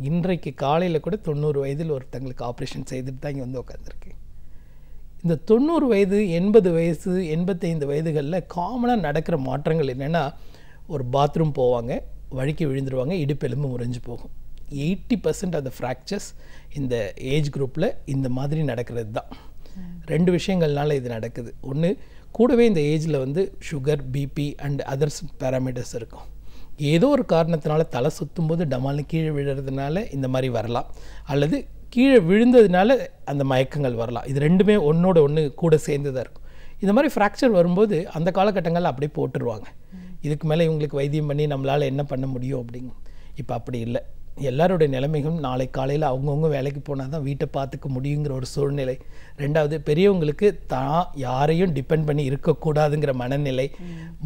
இன்றைக்கு காலையில் கூட 90 வயதில் ஒருத்தங்களுக்கு ஆப்ரேஷன் செய்துட்டு தான் இங்கே வந்து உட்காந்துருக்கேன். இந்த 90 வயது 80 வயசு 85 வயதுகளில் காமனாக நடக்கிற மாற்றங்கள் என்னென்னா, ஒரு பாத்ரூம் போவாங்க, வழுக்கி விழுந்துருவாங்க, இடுப்பெலும்பு முறிஞ்சு போகும். 80% ஆஃப் த ஃப்ராக்சர்ஸ் இந்த ஏஜ் குரூப்பில் இந்த மாதிரி நடக்கிறது தான். 2 விஷயங்கள்னால இது நடக்குது. ஒன்று, கூடவே இந்த ஏஜில் வந்து sugar, BP and others parameters இருக்கும். ஏதோ ஒரு காரணத்தினால தலை சுற்றும் போது டமால்னு கீழே விழுறதுனால இந்த மாதிரி வரலாம், அல்லது கீழே விழுந்ததுனால அந்த மயக்கங்கள் வரலாம். இது ரெண்டுமே ஒன்றோட ஒன்று கூட சேர்ந்து தான் இருக்கும். இந்த மாதிரி ஃப்ராக்சர் வரும்போது அந்த காலகட்டங்களில் அப்படியே போட்டுருவாங்க. இதுக்கு மேலே இவங்களுக்கு வைத்தியம் பண்ணி நம்மளால் என்ன பண்ண முடியும் அப்படிங்க. இப்போ அப்படி இல்லை. எல்லாருடைய நிலைமைகளும் நாளை காலையில் அவங்கவுங்க வேலைக்கு போனால் தான் வீட்டை பார்த்துக்க முடியுங்கிற ஒரு சூழ்நிலை. ரெண்டாவது, பெரியவங்களுக்கு தான் யாரையும் டிபெண்ட் பண்ணி இருக்கக்கூடாதுங்கிற மனநிலை.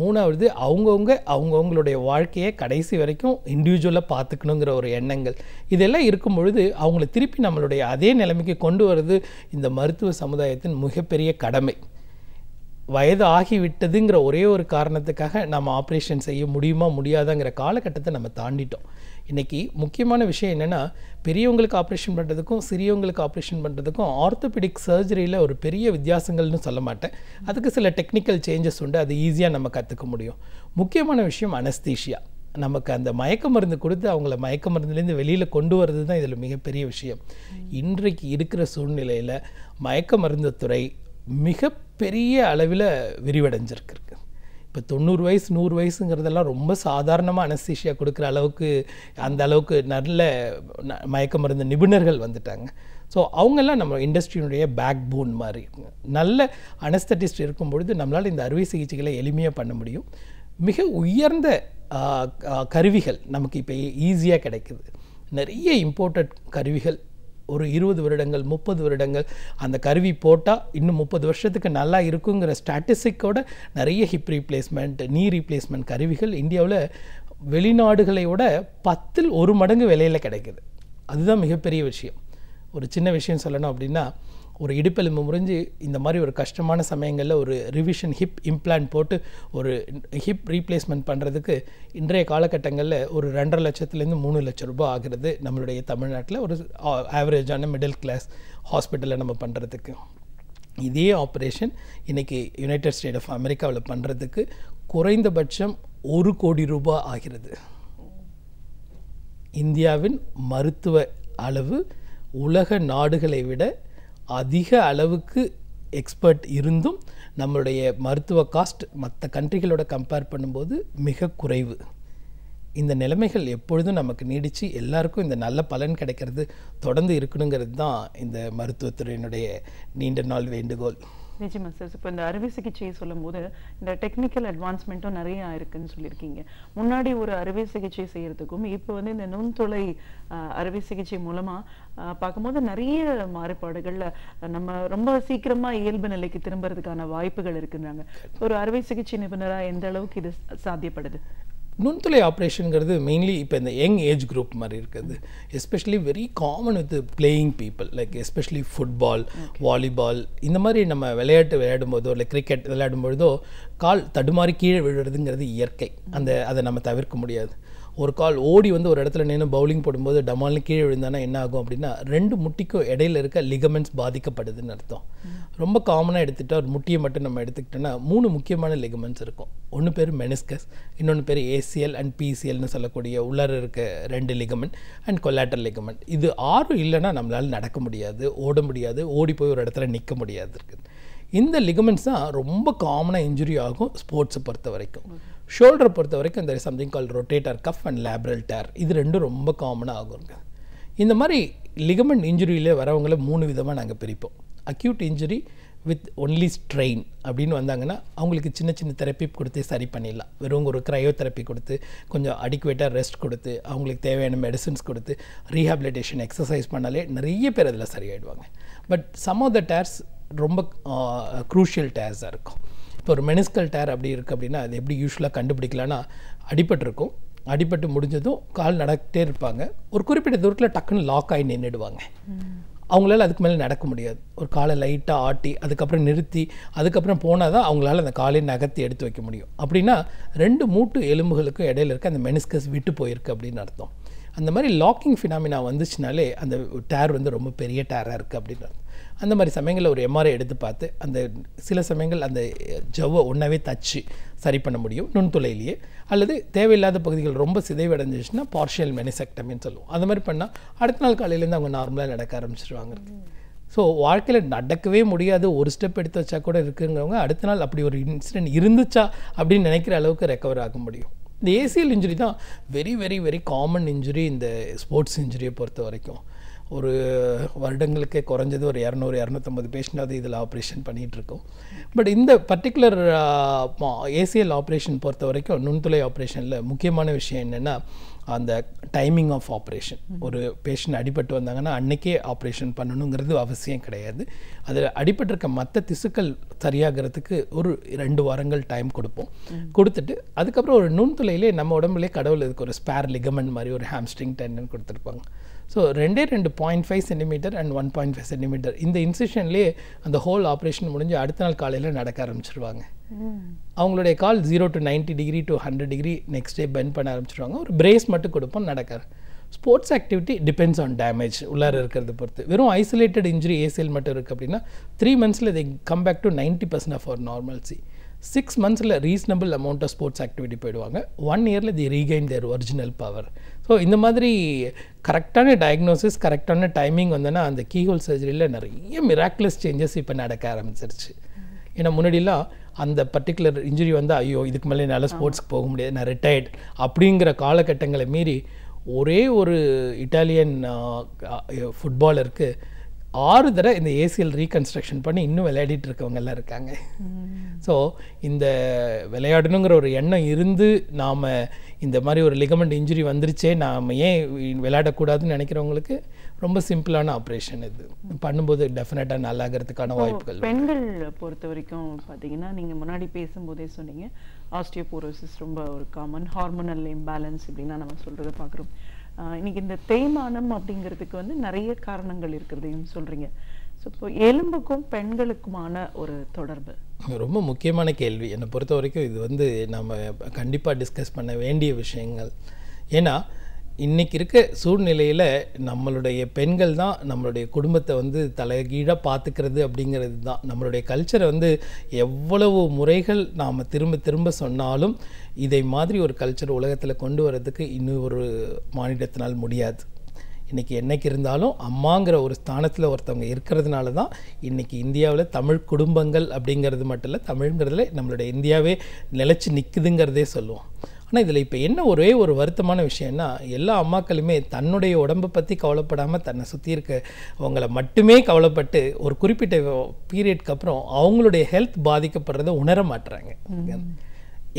மூணாவது, அவங்கவுங்களுடைய வாழ்க்கையை கடைசி வரைக்கும் இண்டிவிஜுவலாக பார்த்துக்கணுங்கிற ஒரு எண்ணங்கள். இதெல்லாம் இருக்கும் பொழுது அவங்கள திருப்பி நம்மளுடைய அதே நிலைமைக்கு கொண்டு வர்றது இந்த மருத்துவ சமுதாயத்தின் மிகப்பெரிய கடமை. வயது ஆகிவிட்டதுங்கிற ஒரே ஒரு காரணத்துக்காக நம்ம ஆப்ரேஷன் செய்ய முடியுமா முடியாதாங்கிற காலகட்டத்தை நம்ம தாண்டிட்டோம். இன்றைக்கி முக்கியமான விஷயம் என்னென்னா, பெரியவங்களுக்கு ஆப்ரேஷன் பண்ணுறதுக்கும் சிறியவங்களுக்கு ஆப்ரேஷன் பண்ணுறதுக்கும் ஆர்த்தோபெடிக் சர்ஜரியில் ஒரு பெரிய வித்தியாசங்கள்னு சொல்ல மாட்டேன். அதுக்கு சில டெக்னிக்கல் சேஞ்சஸ் உண்டு, அது ஈஸியாக நம்ம கற்றுக்க முடியும். முக்கியமான விஷயம் அனஸ்தீஷியா. நமக்கு அந்த மயக்க மருந்து கொடுத்து அவங்கள மயக்க மருந்துலேருந்து வெளியில் கொண்டு வர்றது தான் இதில் மிகப்பெரிய விஷயம். இன்றைக்கு இருக்கிற சூழ்நிலையில் மயக்க மருந்து துறை மிகப்பெரிய அளவில் விரிவடைஞ்சிருக்கு. இப்போ 90 வயசு 100 வயசுங்கிறதெல்லாம் ரொம்ப சாதாரணமாக அனஸ்தீஷியா கொடுக்குற அளவுக்கு, அந்த அளவுக்கு நல்ல மயக்க மருந்து நிபுணர்கள் வந்துட்டாங்க. ஸோ அவங்கெல்லாம் நம்ம இண்டஸ்ட்ரியினுடைய பேக் போன் மாதிரி இருக்குங்க. நல்ல அனஸ்தட்டிஸ்ட் இருக்கும் பொழுது நம்மளால் இந்த அறுவை சிகிச்சைகளை எளிமையாக பண்ண முடியும். மிக உயர்ந்த கருவிகள் நமக்கு இப்போ ஈஸியாக கிடைக்குது. நிறைய இம்போர்ட்டட் கருவிகள், ஒரு 20 வருடங்கள் 30 வருடங்கள் அந்த கருவி போட்டால் இன்னும் 30 வருஷத்துக்கு நல்லா இருக்குங்கிற ஸ்டாட்டிஸ்டிக்கோட நிறைய ஹிப் ரீப்ளேஸ்மெண்ட், நீ ரீப்ளேஸ்மெண்ட் கருவிகள் இந்தியாவில் வெளிநாடுகளையோட 10ல் 1 மடங்கு விலையில் கிடைக்குது. அதுதான் மிகப்பெரிய விஷயம். ஒரு சின்ன விஷயம் சொல்லணும் அப்படின்னா, ஒரு இடுப்பெலும்பு முறிஞ்சு இந்த மாதிரி ஒரு கஷ்டமான சமயங்களில் ஒரு ரிவிஷன் ஹிப் இம்ப்ளான்ட் போட்டு ஒரு ஹிப் ரீப்ளேஸ்மெண்ட் பண்ணுறதுக்கு இன்றைய காலகட்டங்களில் ஒரு 2.5 லட்சத்துலேருந்து 3 லட்சம் ரூபாய் ஆகிறது நம்மளுடைய தமிழ்நாட்டில் ஒரு ஆவரேஜான மிடில் கிளாஸ் ஹாஸ்பிட்டலில் நம்ம பண்ணுறதுக்கு. இதே ஆப்ரேஷன் இன்றைக்கி யுனைடெட் ஸ்டேட் ஆஃப் அமெரிக்காவில் பண்ணுறதுக்கு குறைந்தபட்சம் 1 கோடி ரூபாய் ஆகிறது. இந்தியாவின் மருத்துவ அளவு உலக நாடுகளை விட அதிக அளவுக்கு எக்ஸ்பர்ட் இருந்தும் நம்மளுடைய மருத்துவ காஸ்ட் மற்ற கண்ட்ரிகளோட கம்பேர் பண்ணும்போது மிக குறைவு. இந்த நிலைமைகள் எப்பொழுதும் நமக்கு நீடித்து எல்லாருக்கும் இந்த நல்ல பலன் கிடைக்கிறது தொடர்ந்து இருக்கணுங்கிறது தான் இந்த மருத்துவத்துறையினுடைய நீண்ட நாள் வேண்டுகோள். நிஜமா சார். இப்போ இந்த அறுவை சிகிச்சையை சொல்லும் போது இந்த டெக்னிக்கல் அட்வான்ஸ்மெண்ட்டும் நிறைய இருக்குன்னு சொல்லியிருக்கீங்க. முன்னாடி ஒரு அறுவை சிகிச்சை செய்யறதுக்கும் இப்போ வந்து இந்த நுண்துளை அறுவை சிகிச்சை மூலமா பார்க்கும்போது நிறைய மாறுபாடுகள்ல நம்ம ரொம்ப சீக்கிரமா இயல்பு நிலைக்கு திரும்புறதுக்கான வாய்ப்புகள் இருக்குறாங்க. ஒரு அறுவை சிகிச்சை நிபுணரா எந்த அளவுக்கு இது சாத்தியப்படுது? நுண்துளை ஆப்ரேஷனுங்கிறது மெயின்லி இப்போ இந்த யங் ஏஜ் குரூப் மாதிரி இருக்குது. Especially very common with playing people, like especially football, volleyball, இந்த மாதிரி நம்ம விளையாடும்போதோ இல்லை கிரிக்கெட் விளையாடும்பொழுதோ கால் தடுமாறி கீழே விழுறதுங்கிறது இயற்கை. அதை நம்ம தவிர்க்க முடியாது. ஒரு கால் ஓடி வந்து ஒரு இடத்துல நின்று பவுலிங் போடும்போது டமால்னு கீழே விழுந்தானா என்ன ஆகும் அப்படின்னா 2 முட்டிக்கும் இடையில இருக்க லிகமெண்ட்ஸ் பாதிக்கப்படுதுன்னு அர்த்தம். ரொம்ப காமனாக எடுத்துகிட்டா ஒரு முட்டியை மட்டும் நம்ம எடுத்துக்கிட்டோன்னா 3 முக்கியமான லிகமெண்ட்ஸ் இருக்கும். ஒன்று பேர் மெனிஸ்கஸ், இன்னொன்று பேர் ஏசிஎல் அண்ட் பிசிஎல்னு சொல்லக்கூடிய உள்ளார இருக்க 2 லிகமெண்ட் அண்ட் கொலாட்டரல் லிகமெண்ட். இது 6 இல்லைன்னா நம்மளால் நடக்க முடியாது, ஓட முடியாது, ஓடி போய் ஒரு இடத்துல நிற்க முடியாது இருக்குது. இந்த லிகமெண்ட்ஸ் தான் ரொம்ப காமனாக இன்ஜுரி ஆகும் ஸ்போர்ட்ஸை பொறுத்த வரைக்கும். ஷோல்டரை பொறுத்த வரைக்கும் there is something called rotator cuff and labral tear. இது 2 ரொம்ப காமனாக ஆகுங்க. இந்த மாதிரி லிகமெண்ட் இன்ஜுரியில் வரவங்கள 3 விதமாக நாங்கள் பிரிப்போம். Acute injury with only strain அப்படின்னு வந்தாங்கன்னா அவங்களுக்கு சின்ன சின்ன தெரப்பி கொடுத்து சரி பண்ணிடலாம். வெறும் ஒரு க்ரையோ தெரப்பி கொடுத்து கொஞ்சம் அடிக்குவேட்டாக ரெஸ்ட் கொடுத்து அவங்களுக்கு தேவையான மெடிசின்ஸ் கொடுத்து ரீஹாபிலிட்டேஷன் எக்ஸசைஸ் பண்ணாலே நிறைய பேர் அதில் சரியாயிடுவாங்க. But some of the days ரொம்ப க்ரூஷியல் டேர்ஸாக இருக்கும். இப்போ ஒரு மெனிஸ்கல் டேர் அப்படி இருக்குது அப்படின்னா அது எப்படி யூஸ்வலாக கண்டுபிடிக்கலான்னா அடிபட்டிருக்கும், அடிபட்டு முடிஞ்சதும் கால் நடக்கிட்டே இருப்பாங்க, ஒரு குறிப்பிட்ட தூரத்தில் டக்குன்னு லாக் ஆகி நின்றுடுவாங்க. அவங்களால அதுக்கு மேலே நடக்க முடியாது. ஒரு காலை லைட்டாக ஆட்டி அதுக்கப்புறம் நிறுத்தி அதுக்கப்புறம் போனால் தான் அவங்களால அந்த காலையை நகர்த்தி எடுத்து வைக்க முடியும். அப்படின்னா 2 மூட்டு எலும்புகளுக்கும் இடையில இருக்க அந்த மெனிஸ்கஸ் விட்டு போயிருக்கு அப்படின்னு அர்த்தம். அந்த மாதிரி லாக்கிங் ஃபினாமினா வந்துச்சுனாலே அந்த டேர் வந்து ரொம்ப பெரிய டேராக இருக்குது அப்படின்னு அர்த்தம். அந்த மாதிரி சமயங்களில் ஒரு எம்ஆர்ஐ எடுத்து பார்த்து அந்த சில சமயங்கள் அந்த ஜவ்வை ஒன்றாவே தச்சு சரி பண்ண முடியும் நுண்துளையிலேயே. அல்லது தேவையில்லாத பகுதிகள் ரொம்ப சிதைவடைஞ்சிச்சுன்னா பார்ஷியல் மெனிசெக்டமின்னு சொல்லுவோம். அந்த மாதிரி பண்ணால் அடுத்த நாள் காலையிலேருந்து அவங்க நார்மலாக நடக்க ஆரம்பிச்சிருவாங்க. ஸோ வாழ்க்கையில் நடக்கவே முடியாது, ஒரு ஸ்டெப் எடுத்து வச்சா கூட இருக்குங்கிறவங்க அடுத்த நாள் அப்படி ஒரு இன்சிடென்ட் இருந்துச்சா அப்படின்னு நினைக்கிற அளவுக்கு ரெக்கவர் ஆக முடியும். இந்த ஏசிஎல் இன்ஜுரி தான் very very very common injury இந்த ஸ்போர்ட்ஸ் இன்ஜுரியை பொறுத்த வரைக்கும். ஒரு வருடங்களுக்கே குறைஞ்சது ஒரு 200-250 பேஷண்டாவது இதில் ஆப்ரேஷன் பண்ணிகிட்ருக்கோம். பட் இந்த பர்டிகுலர் ஏசிஎல் ஆப்ரேஷன் பொறுத்த வரைக்கும் நுண்துளை ஆப்ரேஷனில் முக்கியமான விஷயம் என்னென்னா அந்த டைமிங் ஆஃப் ஆப்ரேஷன். ஒரு பேஷண்ட் அடிபட்டு வந்தாங்கன்னா அன்றைக்கே ஆப்ரேஷன் பண்ணணுங்கிறது அவசியம் கிடையாது. அதில் அடிபட்டிருக்க மற்ற திசுக்கள் சரியாகிறதுக்கு ஒரு 2 வாரங்கள் டைம் கொடுத்துட்டு அதுக்கப்புறம் ஒரு நுண்துளையிலே நம்ம உடம்புலேயே கடவுள் இதுக்கு ஒரு ஸ்பேர் லிகமெண்ட் மாதிரி ஒரு ஹாம்ஸ்ட்ரிங் டெண்டன் கொடுத்துருப்பாங்க. ஸோ 2.5 சென்டிமீட்டர் அண்ட் 1.5 சென்டிமீட்டர் இந்த இன்சிஷன்லேயே அந்த ஹோல் ஆப்ரேஷன் முடிஞ்சு அடுத்த நாள் காலையில் நடக்க ஆரம்பிச்சிருவாங்க. அவங்களுடைய கால் 0 to 90 degree to 100 degree next day bend பண்ண ஆரம்பிச்சிருவாங்க. ஒரு பிரேஸ் மட்டும் கொடுப்போம், நடக்காது. Sports activity depends on damage உள்ளார இருக்கிறத பொறுத்து. வெறும் ஐசோலேட்டட் இன்ஜுரி ஏசிஎல் மட்டும் இருக்குது அப்படின்னா 3 months they come back to 90% of our normalcy. 6 months reasonable amount of sports activity போயிடுவாங்க. 1 year the regain their original power. So இந்த மாதிரி கரெக்டான டயக்னோசிஸ் கரெக்டான டைமிங் வந்தோன்னா அந்த கீஹோல் சர்ஜரியில் நிறைய மிராக்குலஸ் சேஞ்சஸ் இப்போ நடக்க ஆரம்பிச்சிருச்சு. ஏன்னா முன்னாடிலாம் அந்த பர்டிகுலர் இன்ஜுரி வந்தால் ஐயோ இதுக்கு மேலே என்னால் ஸ்போர்ட்ஸ்க்கு போக முடியாது, நான் ரிட்டையர்ட் அப்படிங்கிற காலகட்டங்களை மீறி ஒரே ஒரு இட்டாலியன் ஃபுட்பாலருக்கு 6 தடவை இந்த ஏசிஎல் ரீகன்ஸ்ட்ரக்ஷன் பண்ணி இன்னும் விளையாடிட்டு இருக்கவங்கெல்லாம் இருக்காங்க. ஸோ இந்த விளையாடணுங்கிற ஒரு எண்ணம் இருந்து நாம் இந்த மாதிரி ஒரு லிகமெண்ட் இன்ஜுரி வந்துருச்சே நாம் ஏன் விளையாடக்கூடாதுன்னு நினைக்கிறவங்களுக்கு ரொம்ப சிம்பிளான ஆப்ரேஷன் இது. பண்ணும்போது டெஃபினட்டாக நல்லாகிறதுக்கான வாய்ப்புகள். பெண்கள் பொறுத்த வரைக்கும் பார்த்தீங்கன்னா நீங்கள் முன்னாடி பேசும்போதே சொன்னீங்க ஆஸ்டியோபோரோசிஸ் ரொம்ப ஒரு காமன், ஹார்மோனல் இம்பேலன்ஸ் இப்படின்னா நம்ம சொல்கிறத பார்க்குறோம். இன்னைக்கு இந்த தேய்மானம் அப்படிங்கிறதுக்கு வந்து நிறைய காரணங்கள் இருக்கிறதையும் சொல்கிறீங்க. ஸோ இப்போ எலும்புக்கும் பெண்களுக்குமான ஒரு தொடர்பு ரொம்ப முக்கியமான கேள்வி. என்னை பொறுத்த வரைக்கும் இது வந்து நம்ம கண்டிப்பாக டிஸ்கஸ் பண்ண வேண்டிய விஷயங்கள். ஏன்னா இன்றைக்கி இருக்க சூழ்நிலையில் நம்மளுடைய பெண்கள் தான் நம்மளுடைய குடும்பத்தை வந்து தலைகீழாக பார்த்துக்கிறது அப்படிங்கிறது தான். நம்மளுடைய கல்ச்சரை வந்து எவ்வளவு முறைகள் நாம் திரும்ப திரும்ப சொன்னாலும் இதை மாதிரி ஒரு கல்ச்சர் உலகத்தில் கொண்டு வரதுக்கு இன்னும் ஒரு மாநிலத்தினால் முடியாது. இன்றைக்கி என்னைக்கு இருந்தாலும் அம்மாங்கிற ஒரு ஸ்தானத்தில் ஒருத்தவங்க இருக்கிறதுனால தான் இன்றைக்கி இந்தியாவில் தமிழ் குடும்பங்கள் அப்படிங்கிறது மட்டும் இல்லை, தமிழ்ங்கிறதுல நம்மளுடைய இந்தியாவே நிலச்சி நிற்குதுங்கிறதே சொல்லுவோம். ஆனால் இதில் இப்போ என்ன ஒரே ஒரு வருத்தமான விஷயம்னா எல்லா அம்மாக்களுமே தன்னுடைய உடம்பை பற்றி கவலைப்படாமல் தன்னை சுற்றி இருக்கவங்களை மட்டுமே கவலைப்பட்டு ஒரு குறிப்பிட்ட பீரியட்க்கு அப்புறம் அவங்களுடைய ஹெல்த் பாதிக்கப்படுறதை உணர மாட்டுறாங்க.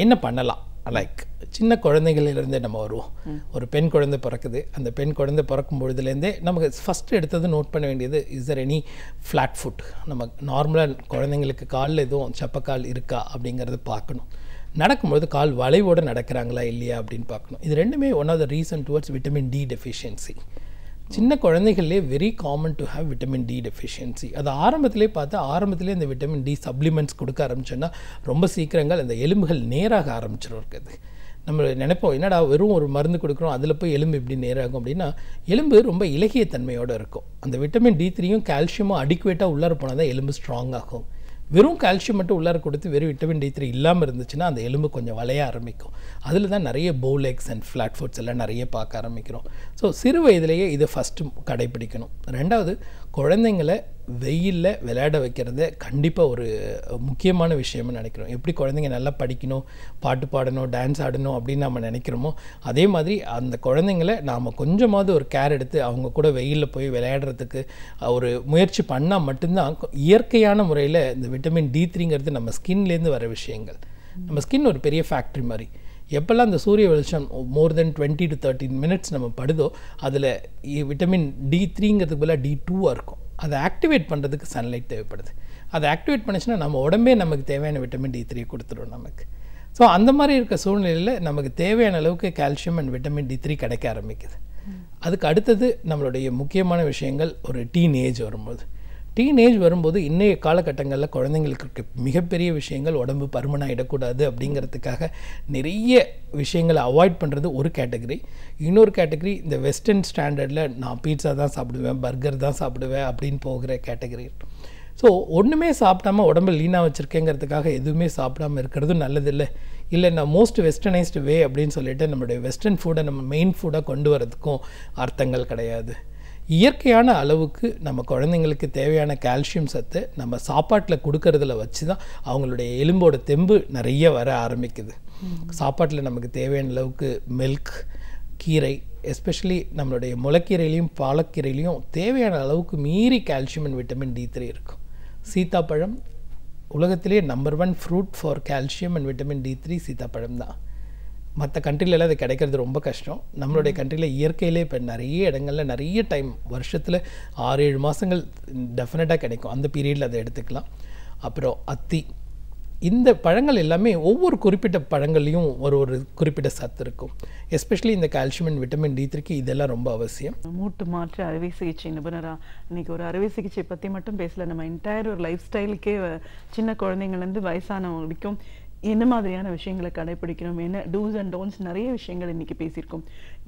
என்ன பண்ணலாம் லைக் சின்ன குழந்தைகளிலிருந்தே நம்ம வருவோம். ஒரு பெண் குழந்தை பிறக்குது, அந்த பெண் குழந்தை பிறக்கும் பொழுதுலேருந்தே நமக்கு ஃபஸ்ட்டு எடுத்தது நோட் பண்ண வேண்டியது, is Dhar any flat food? நம்ம நார்மலாக குழந்தைங்களுக்கு காலில் எதுவும் சப்பக்கால் இருக்கா அப்படிங்கிறத பார்க்கணும். நடக்கும்போது கால் வளைவோடு நடக்கிறாங்களா இல்லையா அப்படின்னு பார்க்கணும். இது ரெண்டுமே one of the reason towards vitamin D deficiency. சின்ன குழந்தைகளே very common to have vitamin D deficiency. அது ஆரம்பத்திலே இந்த விட்டமின் டி சப்ளிமெண்ட்ஸ் கொடுக்க ஆரம்பிச்சோன்னா ரொம்ப சீக்கிரங்கள் அந்த எலும்புகள் நேராக ஆரம்பிச்சிடும் இருக்குது. நம்ம நினைப்போம், என்னடா வெறும் ஒரு மருந்து கொடுக்குறோம் அதில் போய் எலும்பு எப்படி நேராகும் அப்படின்னா, எலும்பு ரொம்ப இலகிய தன்மையோடு இருக்கும். அந்த விட்டமின் D3யும் கால்சியமும் அடிக்குவேட்டாக உள்ளார போனால் தான் எலும்பு ஸ்ட்ராங் ஆகும். வெறும் கால்சியம் மட்டும் உள்ளார கொடுத்து வெறும் விட்டமின் D3 இல்லாமல் இருந்துச்சுன்னா அந்த எலும்பு கொஞ்சம் வளைய ஆரம்பிக்கும். அதில் தான் நிறைய பவுலெக்ஸ் அண்ட் ஃப்ளாட் ஃபுட்ஸ் எல்லாம் நிறைய பார்க்க ஆரம்பிக்கிறோம். ஸோ சிறு வயதிலேயே இதை ஃபஸ்ட்டு கடைப்பிடிக்கணும். ரெண்டாவது, குழந்தைங்களை வெயிலில் விளையாட வைக்கிறத கண்டிப்பாக ஒரு முக்கியமான விஷயம்னு நினைக்கிறோம். எப்படி குழந்தைங்க நல்லா படிக்கணும், பாட்டு பாடணும், டான்ஸ் ஆடணும் அப்படின்னு நம்ம நினைக்கிறோமோ, அதே மாதிரி அந்த குழந்தைங்களை நாம் கொஞ்சமாவது ஒரு கேர் எடுத்து அவங்க கூட வெயிலில் போய் விளையாடுறதுக்கு ஒரு முயற்சி பண்ணால் மட்டும்தான் இயற்கையான முறையில் இந்த விட்டமின் D3ங்கிறது நம்ம ஸ்கின்லேருந்து வர விஷயங்கள். நம்ம ஸ்கின் ஒரு பெரிய ஃபேக்ட்ரி மாதிரி. எப்போல்லாம் அந்த சூரிய வெளிச்சம் மோர் தென் 20 to 13 மினிட்ஸ் நம்ம படுதோ, அதில் விட்டமின் D3ங்கிறதுக்கு பதிலாக D2 இருக்கும். அதை ஆக்டிவேட் பண்ணுறதுக்கு சன்லைட் தேவைப்படுது. அதை ஆக்டிவேட் பண்ணிச்சுன்னா நம்ம உடம்பே நமக்கு தேவையான விட்டமின் D3 கொடுத்துரும் நமக்கு. ஸோ அந்த மாதிரி இருக்க சூழ்நிலையில் நமக்கு தேவையான அளவுக்கு கால்சியம் அண்ட் விட்டமின் D3 கிடைக்க ஆரம்பிக்குது. அதுக்கு அடுத்தது நம்மளுடைய முக்கியமான விஷயங்கள் ஒரு டீனேஜ் வரும்போது இன்றைய காலகட்டங்களில் குழந்தைங்களுக்கு இருக்க மிகப்பெரிய விஷயங்கள் உடம்பு பருமனாகிடக்கூடாது அப்படிங்கிறதுக்காக நிறைய விஷயங்களை அவாய்ட் பண்ணுறது ஒரு கேட்டகரி. இன்னொரு கேட்டகரி இந்த வெஸ்டர்ன் ஸ்டாண்டர்டில் நான் பீட்சா தான் சாப்பிடுவேன், பர்கர் தான் சாப்பிடுவேன் அப்படின்னு போகிற கேட்டகரி. ஸோ ஒன்றுமே சாப்பிடாமல் உடம்பு லீனாக வச்சுருக்கேங்கிறதுக்காக எதுவுமே சாப்பிடாமல் இருக்கிறதும் நல்லதில்லை. இல்லை நான் மோஸ்ட் வெஸ்டர்னைஸ்டு வே அப்படின்னு சொல்லிட்டு நம்மளுடைய வெஸ்டர்ன் ஃபுட்டை நம்ம மெயின் ஃபுட்டாக கொண்டு வரதுக்கும் அர்த்தங்கள் கிடையாது. இயற்கையான அளவுக்கு நம்ம குழந்தைங்களுக்கு தேவையான கால்சியம் சத்து நம்ம சாப்பாட்டில் கொடுக்கறதுல வச்சு தான் அவங்களுடைய எலும்போட தெம்பு நிறைய வர ஆரம்பிக்குது. சாப்பாட்டில் நமக்கு தேவையான அளவுக்கு மில்க், கீரை, எஸ்பெஷலி நம்மளுடைய முளைக்கீரையிலையும் பாலக்கீரையிலையும் தேவையான அளவுக்கு மீறி கால்சியம் அண்ட் விட்டமின் D3 இருக்கும். சீத்தாப்பழம் உலகத்திலேயே number 1 fruit for calcium and vitamin D3 சீத்தாப்பழம் தான். மற்ற கண்ட்ரிலெல்லாம் அது கிடைக்கிறது ரொம்ப கஷ்டம். நம்மளுடைய கண்ட்ரியில் இயற்கையிலே இப்போ நிறைய இடங்களில் நிறைய டைம் வருஷத்தில் 6-7 மாதங்கள் டெஃபினட்டாக கிடைக்கும். அந்த பீரியடில் அதை எடுத்துக்கலாம். அப்புறம் அத்தி, இந்த பழங்கள் எல்லாமே ஒவ்வொரு குறிப்பிட்ட பழங்கள்லையும் ஒரு குறிப்பிட்ட சத்து இருக்கும். எஸ்பெஷலி இந்த கால்சியம் அண்ட் விட்டமின் D3க்கு இதெல்லாம் ரொம்ப அவசியம். மூட்டு மாற்று அறுவை சிகிச்சை நிபுணரா இன்னைக்கு ஒரு அறுவை சிகிச்சை பற்றி மட்டும் பேசல, நம்ம என்டையர் ஒரு லைஃப் ஸ்டைலுக்கே சின்ன குழந்தைங்கள்லேருந்து வயசானவங்க வரைக்கும் என்ன மாதிரியான விஷயங்களை கடைப்பிடிக்கணும், என்ன டூஸ் அண்ட் டோன்ட்ஸ் நிறைய விஷயங்கள் இன்றைக்கி பேசியிருக்கோம்.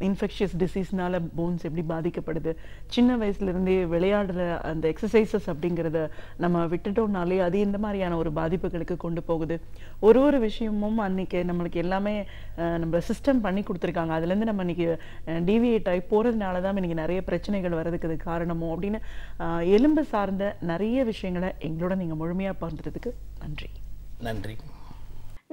இன்ஃபெக்ஷியஸ் டிசீஸ்னால போன்ஸ் எப்படி பாதிக்கப்படுது, சின்ன வயசுலேருந்தே விளையாடுற அந்த எக்ஸசைசஸ் அப்படிங்கிறத நம்ம விட்டுட்டோம்னாலே அது இந்த மாதிரியான ஒரு பாதிப்புகளுக்கு கொண்டு போகுது. ஒரு விஷயமும் அன்றைக்கி நம்மளுக்கு எல்லாமே நம்ம சிஸ்டம் பண்ணி கொடுத்துருக்காங்க. அதுலேருந்து நம்ம இன்றைக்கி டிவியேட் ஆகி போகிறதுனால தான் இன்றைக்கி நிறைய பிரச்சனைகள் வர்றதுக்கு அது காரணமோ அப்படின்னு எலும்பு சார்ந்த நிறைய விஷயங்களை எங்களோட நீங்கள் முழுமையாக பகிர்ந்ததுக்கு நன்றி.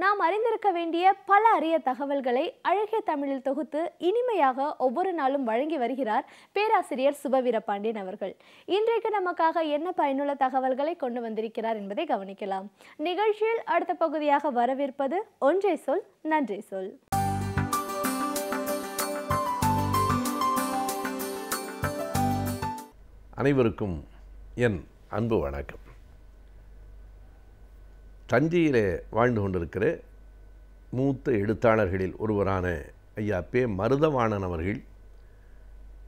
நாம் அறிந்திருக்க வேண்டிய பல அரிய தகவல்களை அழகிய தமிழில் தொகுத்து இனிமையாக ஒவ்வொரு நாளும் வழங்கி வருகிறார் பேராசிரியர் சுபவீரபாண்டியன் அவர்கள். இன்றைக்கு நமக்காக என்ன பயனுள்ள தகவல்களை கொண்டு வந்திருக்கிறார் என்பதை கவனிக்கலாம். நிகழ்ச்சியில் அடுத்த பகுதியாக வரவேற்பது ஒன்றை சொல் நன்றி சொல். அனைவருக்கும் என் அன்பு வணக்கம். தஞ்சையிலே வாழ்ந்து கொண்டிருக்கிற மூத்த எழுத்தாளர்களில் ஒருவரான ஐயா பே. மருதவாணன் அவர்கள்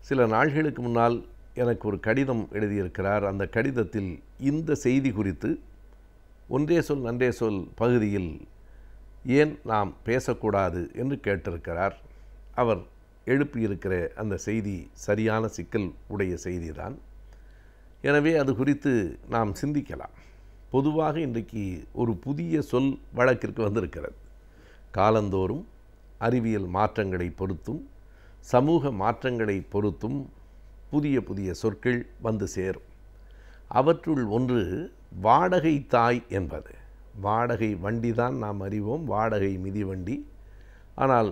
சில நாள்களுக்கு முன்னால் எனக்கு ஒரு கடிதம் எழுதியிருக்கிறார். அந்த கடிதத்தில் இந்த செய்தி குறித்து ஒன்றே சொல் நன்றே சொல் பகுதியில் ஏன் நாம் பேசக்கூடாது என்று கேட்டிருக்கிறார். அவர் எழுப்பியிருக்கிற அந்த செய்தி சரியான சிக்கல் உடைய செய்திதான். எனவே அது குறித்து நாம் சிந்திக்கலாம். பொதுவாக இன்றைக்கு ஒரு புதிய சொல் வழக்கிற்கு வந்திருக்கிறது. காலந்தோறும் அறிவியல் மாற்றங்களை பொறுத்தும் சமூக மாற்றங்களை பொறுத்தும் புதிய சொற்கள் வந்து சேரும். அவற்றுள் ஒன்று வாடகை தாய் என்பது. வாடகை வண்டி தான் நாம் அறிவோம், வாடகை மிதிவண்டி. ஆனால்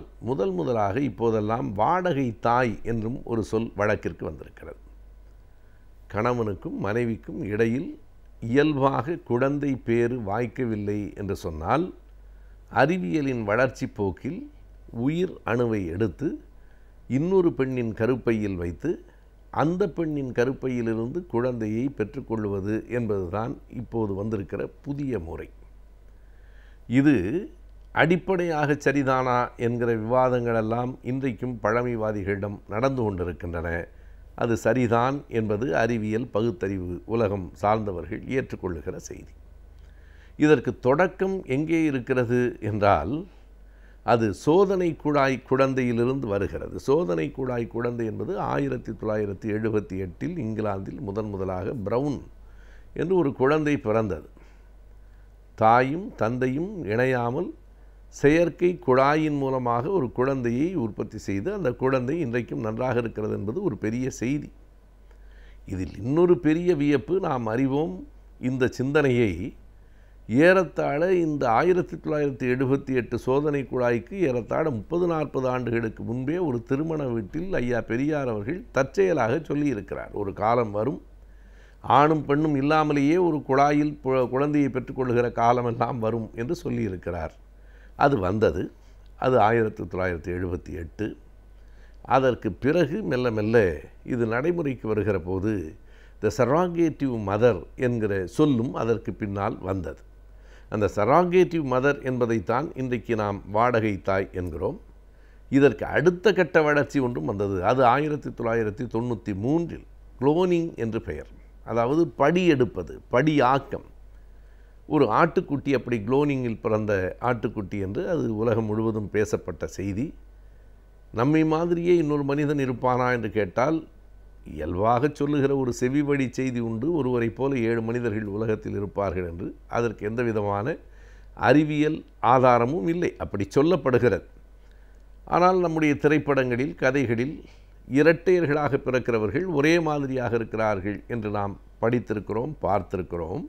முதலாக இப்போதெல்லாம் வாடகை தாய் என்றும் ஒரு சொல் வழக்கிற்கு வந்திருக்கிறது. கணவனுக்கும் மனைவிக்கும் இடையில் இயல்பாக குழந்தை பேறு வாய்க்கவில்லை என்று சொன்னால் அறிவியலின் வளர்ச்சி போக்கில் உயிர் அணுவை எடுத்து இன்னொரு பெண்ணின் கருப்பையில் வைத்து அந்த பெண்ணின் கருப்பையிலிருந்து குழந்தையை பெற்றுக்கொள்வது என்பதுதான் இப்போது வந்திருக்கிற புதிய முறை. இது அடிப்படையாக சரிதானா என்கிற விவாதங்களெல்லாம் இன்றைக்கும் பழமைவாதிகளிடம் நடந்து கொண்டிருக்கின்றன. அது சரிதான் என்பது அறிவியல் பகுத்தறிவு உலகம் சார்ந்தவர்கள் ஏற்றுக்கொள்ளுகிற செய்தி. இதற்கு தொடக்கம் எங்கே இருக்கிறது என்றால், அது சோதனை குழாய் குழந்தையிலிருந்து வருகிறது. சோதனை குழாய் குழந்தை என்பது 1978 இங்கிலாந்தில் முதலாக பிரவுன் என்று ஒரு குழந்தை பிறந்தது. தாயும் தந்தையும் இணையாமல் செயற்கை குழாயின் மூலமாக ஒரு குழந்தையை உற்பத்தி செய்து அந்த குழந்தை இன்றைக்கும் நன்றாக இருக்கிறது என்பது ஒரு பெரிய செய்தி. இதில் இன்னொரு பெரிய வியப்பு, நாம் அறிவோம், இந்த சிந்தனையை ஏறத்தாழ இந்த 1978 சோதனை குழாய்க்கு ஏறத்தாழ 30-40 ஆண்டுகளுக்கு முன்பே ஒரு திருமண வீட்டில் ஐயா பெரியார் அவர்கள் தற்செயலாக சொல்லியிருக்கிறார். ஒரு காலம் வரும், ஆணும் பெண்ணும் இல்லாமலேயே ஒரு குழாயில் குழந்தையை பெற்றுக்கொள்ளுகிற காலமெல்லாம் வரும் என்று சொல்லியிருக்கிறார். அது வந்தது. அது 1978. அதற்கு பிறகு மெல்ல மெல்ல இது நடைமுறைக்கு வருகிற போது த சராகேட்டிவ் மதர் என்கிற சொல்லும் அதற்கு பின்னால் வந்தது. அந்த சராகேட்டிவ் மதர் என்பதைத்தான் இன்றைக்கு நாம் வாடகை தாய் என்கிறோம். இதற்கு அடுத்த கட்ட வளர்ச்சி ஒன்றும் வந்தது. அது 1993 குளோனிங் என்று பெயர். அதாவது படி எடுப்பது, படி ஆக்கம். ஒரு ஆட்டுக்குட்டி அப்படி குளோனிங்கில் பிறந்த ஆட்டுக்குட்டி என்று அது உலகம் முழுவதும் பேசப்பட்ட செய்தி. நம்மை மாதிரியே இன்னொரு மனிதன் இருப்பானா என்று கேட்டால் இயல்பாக சொல்லுகிற ஒரு செவி வழி செய்தி உண்டு, ஒருவரை போல 7 மனிதர்கள் உலகத்தில் இருப்பார்கள் என்று. அதற்கு எந்த விதமான அறிவியல் ஆதாரமும் இல்லை, அப்படி சொல்லப்படுகிறது. ஆனால் நம்முடைய திரைப்படங்களில் கதைகளில் இரட்டையர்களாக பிறக்கிறவர்கள் ஒரே மாதிரியாக இருக்கிறார்கள் என்று நாம் படித்திருக்கிறோம், பார்த்திருக்கிறோம்.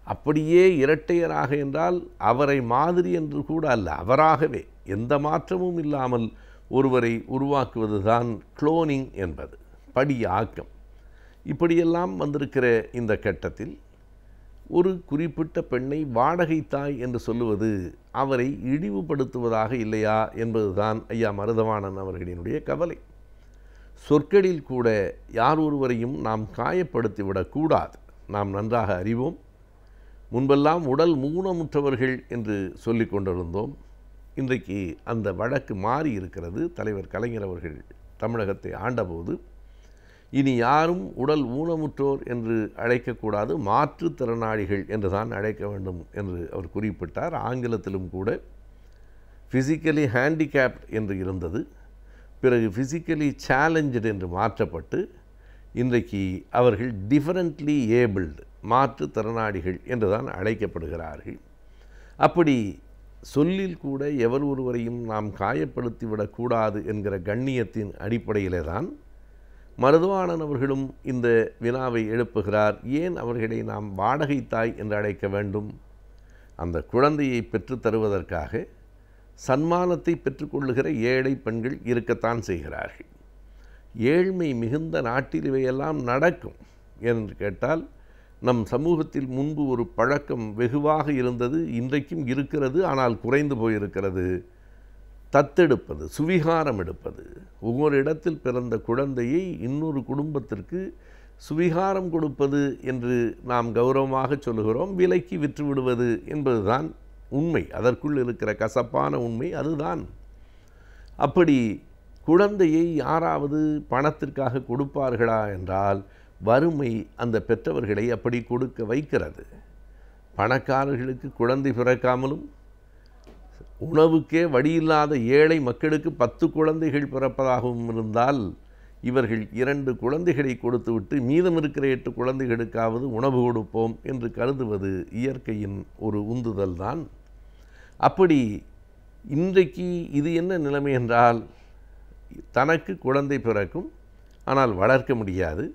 அப்படியே இரட்டையராக என்றால் அவரை மாதிரி என்று கூட அல்ல, அவராகவே எந்த மாற்றமும் இல்லாமல் ஒருவரை உருவாக்குவது தான் குளோனிங் என்பது, படி ஆக்கம். இப்படியெல்லாம் வந்திருக்கிற இந்த கட்டத்தில் ஒரு குறிப்பிட்ட பெண்ணை வாடகை தாய் என்று சொல்லுவது அவரை இழிவுபடுத்துவதாக இல்லையா என்பதுதான் ஐயா மருதவாணன் அவர்களினுடைய கவலை. சொற்களில் கூட யார் ஒருவரையும் நாம் காயப்படுத்திவிடக்கூடாது. நாம் நன்றாக அறிவோம், முன்பெல்லாம் உடல் ஊனமுற்றவர்கள் என்று சொல்லி கொண்டிருந்தோம். இன்றைக்கு அந்த வழக்கு மாறி இருக்கிறது. தலைவர் கலைஞர் அவர்கள் தமிழகத்தை ஆண்டபோது இனி யாரும் உடல் ஊனமுற்றோர் என்று அழைக்கக்கூடாது, மாற்றுத்திறனாளிகள் என்று தான் அழைக்க வேண்டும் என்று அவர் குறிப்பிட்டார். ஆங்கிலத்திலும் கூட ஃபிசிக்கலி ஹேண்டிகேப்ட் என்று இருந்தது, பிறகு ஃபிசிக்கலி சேலஞ்சடு என்று மாற்றப்பட்டு இன்றைக்கு அவர்கள் டிஃபரண்ட்லி ஏபிள்டு, மாற்றுத்திறனாளிகள் என்று தான் அழைக்கப்படுகிறார்கள். அப்படி சொல்லில் கூட எவர் ஒருவரையும் நாம் காயப்படுத்திவிடக்கூடாது என்கிற கண்ணியத்தின் அடிப்படையிலே தான் மருதவாணன் அவர்களும் இந்த வினாவை எழுப்புகிறார். ஏன் அவர்களை நாம் வாடகை தாய் என்று அழைக்க வேண்டும்? அந்த குழந்தையை பெற்றுத் தருவதற்காக சன்மானத்தை பெற்றுக்கொள்ளுகிற ஏழை பெண்கள் இருக்கத்தான் செய்கிறார்கள். ஏழ்மை மிகுந்த நாட்டில் இவையெல்லாம் நடக்கும் என்று கேட்டால், நம் சமூகத்தில் முன்பு ஒரு பழக்கம் வெகுவாக இருந்தது, இன்றைக்கும் இருக்கிறது, ஆனால் குறைந்து போயிருக்கிறது. தத்தெடுப்பது, சுவிகாரம் எடுப்பது. ஒவ்வொரு இடத்தில் பிறந்த குழந்தையை இன்னொரு குடும்பத்திற்கு சுவிகாரம் கொடுப்பது என்று நாம் கௌரவமாக சொல்லுகிறோம். விலைக்கு விற்று விடுவது என்பதுதான் உண்மை. அதற்குள் இருக்கிற கசப்பான உண்மை அதுதான். அப்படி குழந்தையை யாராவது பணத்திற்காக கொடுப்பார்களா என்றால், வறுமை அந்த பெற்றவர்களை அப்படி கொடுக்க வைக்கிறது. பணக்காரர்களுக்கு குழந்தை பிறக்காமலும் உணவுக்கே வழியில்லாத ஏழை மக்களுக்கு 10 குழந்தைகள் பிறப்பதாகவும் இருந்தால், இவர்கள் 2 குழந்தைகளை கொடுத்துவிட்டு மீதம் இருக்கிற 8 குழந்தைகளுக்காவது உணவு கொடுப்போம் என்று கருதுவது இயற்கையின் ஒரு உந்துதல் தான். அப்படி இன்றைக்கு இது என்ன நிலைமை என்றால், தனக்கு குழந்தை பிறக்கும், ஆனால் வளர்க்க முடியாது.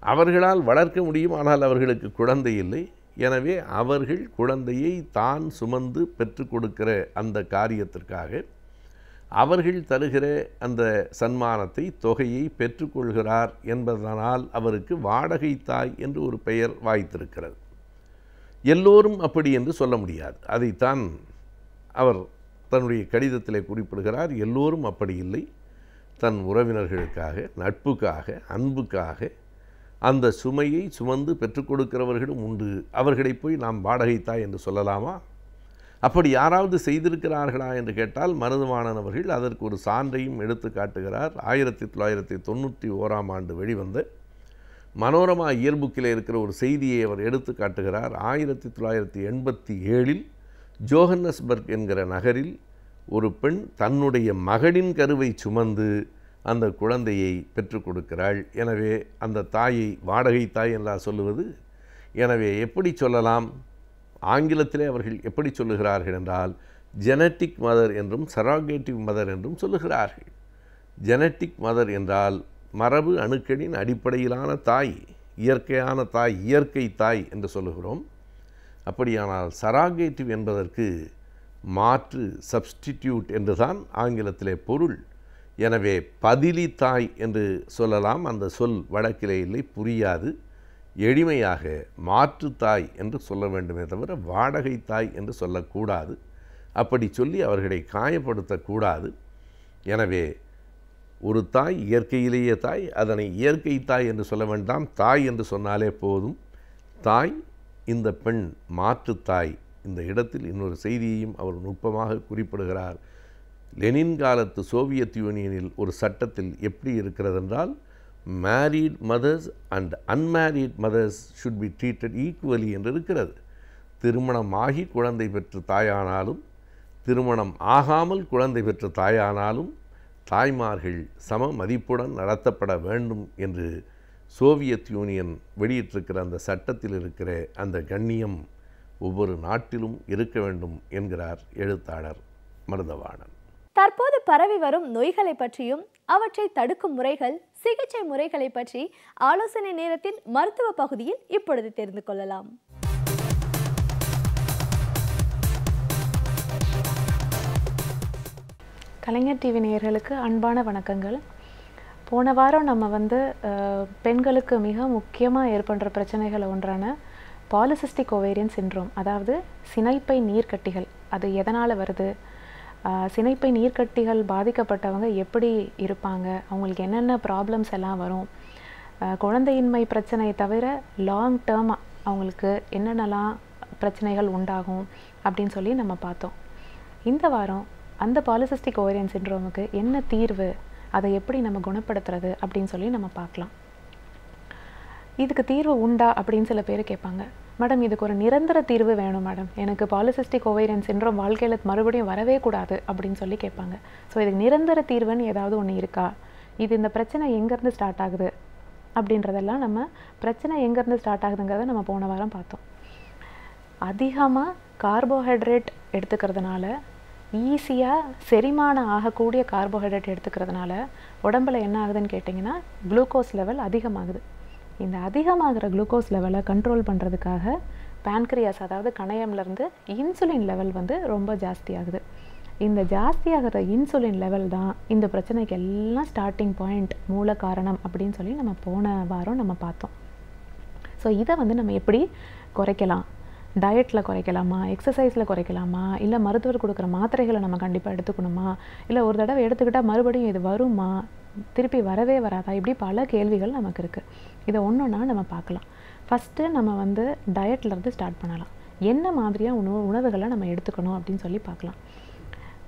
அவர்களால் வளர்க்க முடியும், ஆனால் அவர்களுக்கு குழந்தை இல்லை. எனவே அவர்கள் குழந்தையை தான் சுமந்து பெற்று கொடுக்கிற அந்த காரியத்திற்காக அவர்கள் தருகிற அந்த சன்மானத்தை, தொகையை பெற்றுக்கொள்கிறார் என்பதனால் அவருக்கு வாடகை தாய் என்று ஒரு பெயர் வாய்த்திருக்கிறது. எல்லோரும் அப்படி என்று சொல்ல முடியாது. அதைத்தான் அவர் தன்னுடைய கடிதத்திலே குறிப்பிடுகிறார், எல்லோரும் அப்படி இல்லை. தன் உறவினர்களுக்காக, நட்புக்காக, அன்புக்காக அந்த சுமையை சுமந்து பெற்றுக் கொடுக்கிறவர்களும் உண்டு. அவர்களை போய் நாம் வாடகை தாய் என்று சொல்லலாமா? அப்படி யாராவது செய்திருக்கிறார்களா என்று கேட்டால் மருதவாணன் அவர்கள் அதற்கு ஒரு சான்றையும் எடுத்து காட்டுகிறார். 1991ஆம் ஆண்டு வெளிவந்த மனோரமா இயர்புக்கில் இருக்கிற ஒரு செய்தியை அவர் எடுத்து காட்டுகிறார். 1987 ஜோஹன்னஸ்பர்க் என்கிற நகரில் ஒரு பெண் தன்னுடைய மகளின் கருவை சுமந்து அந்த குழந்தையை பெற்றுக் கொடுக்கிறாள். எனவே அந்த தாயை வாடகை தாய் என்றா சொல்லுவது? எனவே எப்படி சொல்லலாம்? ஆங்கிலத்திலே அவர்கள் எப்படி சொல்லுகிறார்கள் என்றால் ஜெனட்டிக் மதர் என்றும் சராகேட்டிவ் மதர் என்றும் சொல்லுகிறார்கள். ஜெனட்டிக் மதர் என்றால் மரபு அணுக்களின் அடிப்படையிலான தாய், இயற்கையான தாய், இயற்கை தாய் என்று சொல்லுகிறோம். அப்படியானால் சராகேட்டிவ் என்பதற்கு மாற்று, சப்ஸ்டிடியூட் என்றுதான் ஆங்கிலத்திலே பொருள். எனவே பதிலி தாய் என்று சொல்லலாம். அந்த சொல் வழக்கிலே இல்லை, புரியாது. எளிமையாக மாற்று தாய் என்று சொல்ல வேண்டுமே தவிர வாடகை தாய் என்று சொல்லக்கூடாது. அப்படி சொல்லி அவர்களை காயப்படுத்தக்கூடாது. எனவே ஒரு தாய் இயற்கையிலேயே தாய், அதனை இயற்கை தாய் என்று சொல்ல வேண்டாம், தாய் என்று சொன்னாலே போதும். தாய், இந்த பெண் மாற்று தாய். இந்த இடத்தில் இன்னொரு செய்தியையும் அவர் நுட்பமாக குறிப்பிடுகிறார். லெனின் காலத்து சோவியத் யூனியனில் ஒரு சட்டத்தில் எப்படி இருக்கிறது என்றால், married mothers and unmarried mothers should be treated equally என்று இருக்கிறது. திருமணமாகி குழந்தை பெற்ற தாயானாலும் திருமணம் ஆகாமல் குழந்தை பெற்ற தாயானாலும் தாய்மார்கள் சம மதிப்புடன் நடத்தப்பட வேண்டும் என்று சோவியத் யூனியன் வெளியிட்டிருக்கிற அந்த சட்டத்தில் இருக்கிற அந்த கண்ணியம் ஒவ்வொரு நாட்டிலும் இருக்க வேண்டும் என்கிறார் எழுத்தாளர் மருதவாணன். தற்போது பரவி வரும் நோய்களை பற்றியும் அவற்றை தடுக்கும் முறைகள், சிகிச்சை முறைகளை பற்றி ஆலோசனை நேரத்தின் மருத்துவ பகுதியில் இப்பொழுது தெரிந்து கொள்ளலாம். கலைஞர் டிவி நேயர்களுக்கு அன்பான வணக்கங்கள். போன வாரம் நம்ம பெண்களுக்கு மிக முக்கியமாக ஏற்படுற பிரச்சனைகளை ஒன்றான பாலிசிஸ்டிக் ஓவேரியன் சிண்ட்ரோம், அதாவது சினைப்பை நீர்க்கட்டிகள், அது எதனால் வருது, சினைப்பை நீர்க்கட்டிகள் பாதிக்கப்பட்டவங்க எப்படி இருப்பாங்க, அவங்களுக்கு என்னென்ன ப்ராப்ளம்ஸ் எல்லாம் வரும், குழந்தையின்மை பிரச்சனை தவிர லாங் டேர்மாக அவங்களுக்கு என்னென்னலாம் பிரச்சனைகள் உண்டாகும் அப்படின்னு சொல்லி நம்ம பார்த்தோம். இந்த வாரம் அந்த பாலிசிஸ்டிக் ஓவேரியன் சிண்ட்ரோமுக்கு என்ன தீர்வு, அதை எப்படி நம்ம குணப்படுத்துறது அப்படின்னு சொல்லி நம்ம பார்க்கலாம். இதுக்கு தீர்வு உண்டா அப்படின்னு சில பேர் கேட்பாங்க. மேடம், இதுக்கு ஒரு நிரந்தர தீர்வு வேணும் மேடம், எனக்கு பாலிசிஸ்டிக் ஓவேரியன் சிண்ட்ரோம் வாழ்க்கையில் மறுபடியும் வரவே கூடாது அப்படின்னு சொல்லி கேட்பாங்க. ஸோ இதுக்கு நிரந்தர தீர்வுன்னு ஏதாவது ஒன்று இருக்கா, இந்த பிரச்சனை எங்கேருந்து ஸ்டார்ட் ஆகுது அப்படின்றதெல்லாம், நம்ம பிரச்சனை எங்கேருந்து ஸ்டார்ட் ஆகுதுங்கிறத நம்ம போன வாரம் பார்த்தோம். அதிகமாக கார்போஹைட்ரேட் எடுத்துக்கிறதுனால, ஈஸியாக செரிமானம் ஆகக்கூடிய கார்போஹைட்ரேட் எடுத்துக்கிறதுனால உடம்புல என்ன ஆகுதுன்னு கேட்டிங்கன்னா குளுக்கோஸ் லெவல் அதிகமாகுது. இந்த அதிகமாகிற குளுக்கோஸ் லெவலை கண்ட்ரோல் பண்ணுறதுக்காக பேன்க்ரியாஸ், அதாவது கணையம்லேருந்து இன்சுலின் லெவல் ரொம்ப ஜாஸ்தி ஆகுது. இந்த ஜாஸ்தியாகிற இன்சுலின் லெவல் தான் இந்த பிரச்சனைக்கு எல்லாம் ஸ்டார்டிங் பாயிண்ட், மூல காரணம் அப்படின்னு சொல்லி நம்ம போன வாரம் நம்ம பார்த்தோம். ஸோ இதை நம்ம எப்படி குறைக்கலாம், டயட்டில் குறைக்கலாமா, எக்ஸசைஸில் குறைக்கலாமா, இல்லை மருத்துவர் கொடுக்குற மாத்திரைகளை நம்ம கண்டிப்பாக எடுத்துக்கணுமா, இல்லை ஒரு தடவை எடுத்துக்கிட்டால் மறுபடியும் இது வருமா, திருப்பி வரவே வராதா, இப்படி பல கேள்விகள் நமக்கு இருக்குது. இதை ஒன்றொன்னா நம்ம பார்க்கலாம். ஃபஸ்ட்டு நம்ம டயட்லேருந்து ஸ்டார்ட் பண்ணலாம். என்ன மாதிரியாக உணவுகளை நம்ம எடுத்துக்கணும் அப்படின்னு சொல்லி பார்க்கலாம்.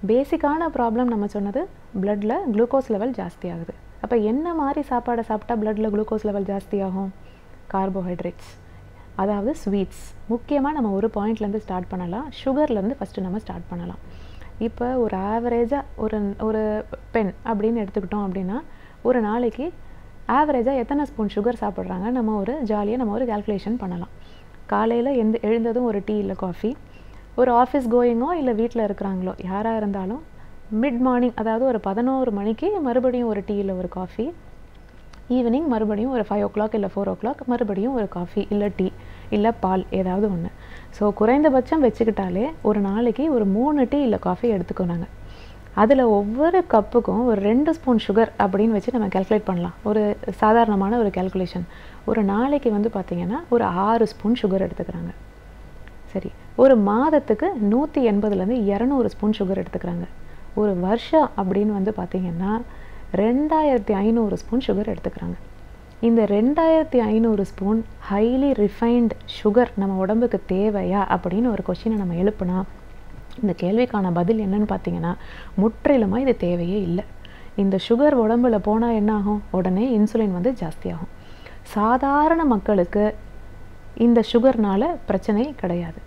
பேசிக்கான ப்ராப்ளம் நம்ம சொன்னது, பிளட்டில் குளுக்கோஸ் லெவல் ஜாஸ்தி ஆகுது. அப்போ என்ன மாதிரி சாப்பாடை சாப்பிட்டா பிளட்டில் குளுக்கோஸ் லெவல் ஜாஸ்தி ஆகும்? கார்போஹைட்ரேட்ஸ், அதாவது ஸ்வீட்ஸ். முக்கியமாக நம்ம ஒரு பாயிண்ட்லேருந்து ஸ்டார்ட் பண்ணலாம். சுகர்லேருந்து ஃபஸ்ட்டு நம்ம ஸ்டார்ட் பண்ணலாம். இப்போ ஒரு ஆவரேஜாக ஒரு பெண் அப்படின்னு எடுத்துக்கிட்டோம் அப்படின்னா, ஒரு நாளைக்கு ஆவரேஜாக எத்தனை ஸ்பூன் சுகர் சாப்பிட்றாங்க, நம்ம ஒரு கால்குலேஷன் பண்ணலாம். காலையில் எழுந்ததும் ஒரு டீ இல்லை காஃபி, ஒரு ஆஃபீஸ் கோயிங்கோ இல்லை வீட்டில் இருக்கிறாங்களோ யாராக இருந்தாலும் மிட் மார்னிங், அதாவது ஒரு 11 மணிக்கு மறுபடியும் ஒரு டீ இல்லை ஒரு காஃபி, ஈவினிங் மறுபடியும் ஒரு 5 o'clock இல்லை 4 o'clock மறுபடியும் ஒரு காஃபி இல்லை டீ இல்லை பால், ஏதாவது ஒன்று. ஸோ குறைந்தபட்சம் வச்சுக்கிட்டாலே ஒரு நாளைக்கு ஒரு 3 டீ இல்லை காஃபி எடுத்துக்கோனாங்க. அதில் ஒவ்வொரு கப்புக்கும் ஒரு 2 ஸ்பூன் சுகர் அப்படின்னு வச்சு நம்ம கேல்குலேட் பண்ணலாம். ஒரு சாதாரணமான ஒரு கேல்குலேஷன். ஒரு நாளைக்கு பார்த்திங்கன்னா ஒரு 6 ஸ்பூன் சுகர் எடுத்துக்கிறாங்க. சரி, ஒரு மாதத்துக்கு 180லேருந்து 200 ஸ்பூன் சுகர் எடுத்துக்கிறாங்க. ஒரு வருஷம் அப்படின்னு வந்து பார்த்திங்கன்னா 2500 ஸ்பூன் சுகர் எடுத்துக்கிறாங்க. இந்த 2500 ஸ்பூன் ஹைலி ரிஃபைன்டு சுகர் நம்ம உடம்புக்கு தேவையா அப்படின்னு ஒரு கொஷினை நம்ம எழுப்புனா இந்த கேள்விக்கான பதில் என்னன்னு பார்த்தீங்கன்னா முற்றிலுமாக இது தேவையே இல்லை. இந்த சுகர் உடம்புல போனால் என்ன ஆகும்? உடனே இன்சுலின் வந்து ஜாஸ்தியாகும். சாதாரண மக்களுக்கு இந்த சுகர்னால் பிரச்சனை கிடையாது.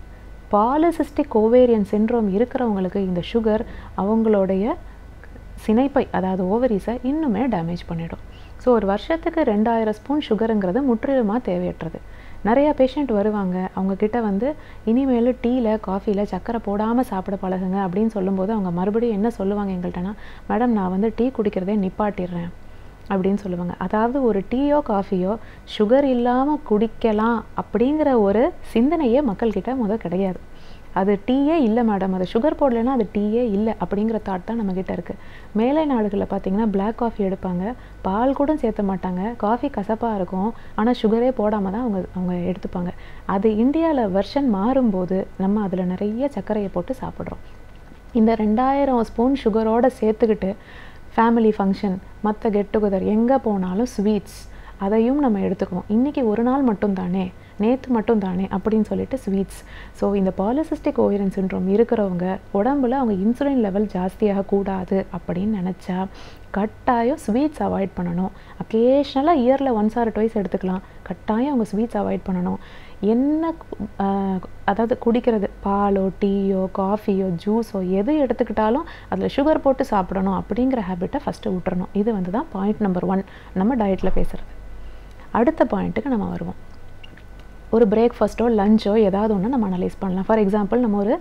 பாலிசிஸ்டிக் ஓவேரியன் சிண்ட்ரோம் இருக்கிறவங்களுக்கு இந்த சுகர் அவங்களுடைய சினைப்பை, அதாவது ஓவரிஸை இன்னுமே டேமேஜ் பண்ணிடும். ஸோ ஒரு வருஷத்துக்கு 2000 ஸ்பூன் சுகருங்கிறது முற்றிலுமாக தேவையற்றது. நிறையா பேஷண்ட் வருவாங்க, அவங்கக்கிட்ட வந்து இனிமேல் டீயில் காஃபியில் சக்கரை போடாமல் சாப்பிட பழகுங்க அப்படின்னு சொல்லும்போது அவங்க மறுபடியும் என்ன சொல்லுவாங்க எங்கள்கிட்டனா, மேடம் நான் வந்து டீ குடிக்கிறதே நிப்பாட்டிடுறேன் அப்படின்னு சொல்லுவாங்க. அதாவது ஒரு டீயோ காஃபியோ சுகர் இல்லாமல் குடிக்கலாம் அப்படிங்கிற ஒரு சிந்தனையே மக்கள்கிட்ட கிடையாது. அது டீயே இல்லை மேடம், அது சுகர் போடலைன்னா அது டீயே இல்லை அப்படிங்கிற தாட் தான் நம்மக்கிட்ட இருக்குது. மேலை நாடுகளில் பார்த்திங்கன்னா பிளாக் காஃபி எடுப்பாங்க, பால் கூட சேர்த்த மாட்டாங்க, காஃபி கசப்பாக இருக்கும், ஆனால் சுகரே போடாமல் தான் அவங்க எடுத்துப்பாங்க. அது இந்தியாவில் வெர்ஷன் மாறும்போது நம்ம அதில் நிறைய சர்க்கரையை போட்டு சாப்பிட்றோம். இந்த 2000 ஸ்பூன் சுகரோடு சேர்த்துக்கிட்டு ஃபேமிலி ஃபங்க்ஷன், மற்ற கெட் டுகெதர் எங்கே போனாலும் ஸ்வீட்ஸ் அதையும் நம்ம எடுத்துக்குவோம். இன்றைக்கி ஒரு நாள் மட்டும் தானே, நேற்று மட்டும் தானே அப்படின்னு சொல்லிட்டு ஸ்வீட்ஸ். ஸோ இந்த பாலிசிஸ்டிக் ஓவேரியன் சிண்ட்ரோம் இருக்கிறவங்க உடம்புல அவங்க இன்சுலின் லெவல் ஜாஸ்தியாக கூடாது அப்படின்னு நினச்சா கட்டாயம் ஸ்வீட்ஸ் அவாய்ட் பண்ணணும். அக்கேஷ்னலாக இயரில் ஒன்ஸ் ஆர் ட்வைஸ் எடுத்துக்கலாம், கட்டாயம் அவங்க ஸ்வீட்ஸ் அவாய்ட் பண்ணணும். என்ன அதாவது குடிக்கிறது பாலோ டீயோ காஃபியோ ஜூஸோ எது எடுத்துக்கிட்டாலும் அதில் சுகர் போட்டு சாப்பிடணும் அப்படிங்கிற ஹேபிட்டை ஃபஸ்ட்டு விட்டுறணும். இது வந்து தான் பாயிண்ட் நம்பர் 1 நம்ம டயட்டில் பேசுகிறது. அடுத்த பாயிண்ட்டுக்கு நம்ம வருவோம். ஒரு பிரேக்ஃபாஸ்ட்டோ லஞ்சோ ஏதாவது ஒன்று நம்ம அனலைஸ் பண்ணலாம். ஃபார் எக்ஸாம்பிள் நம்ம ஒரு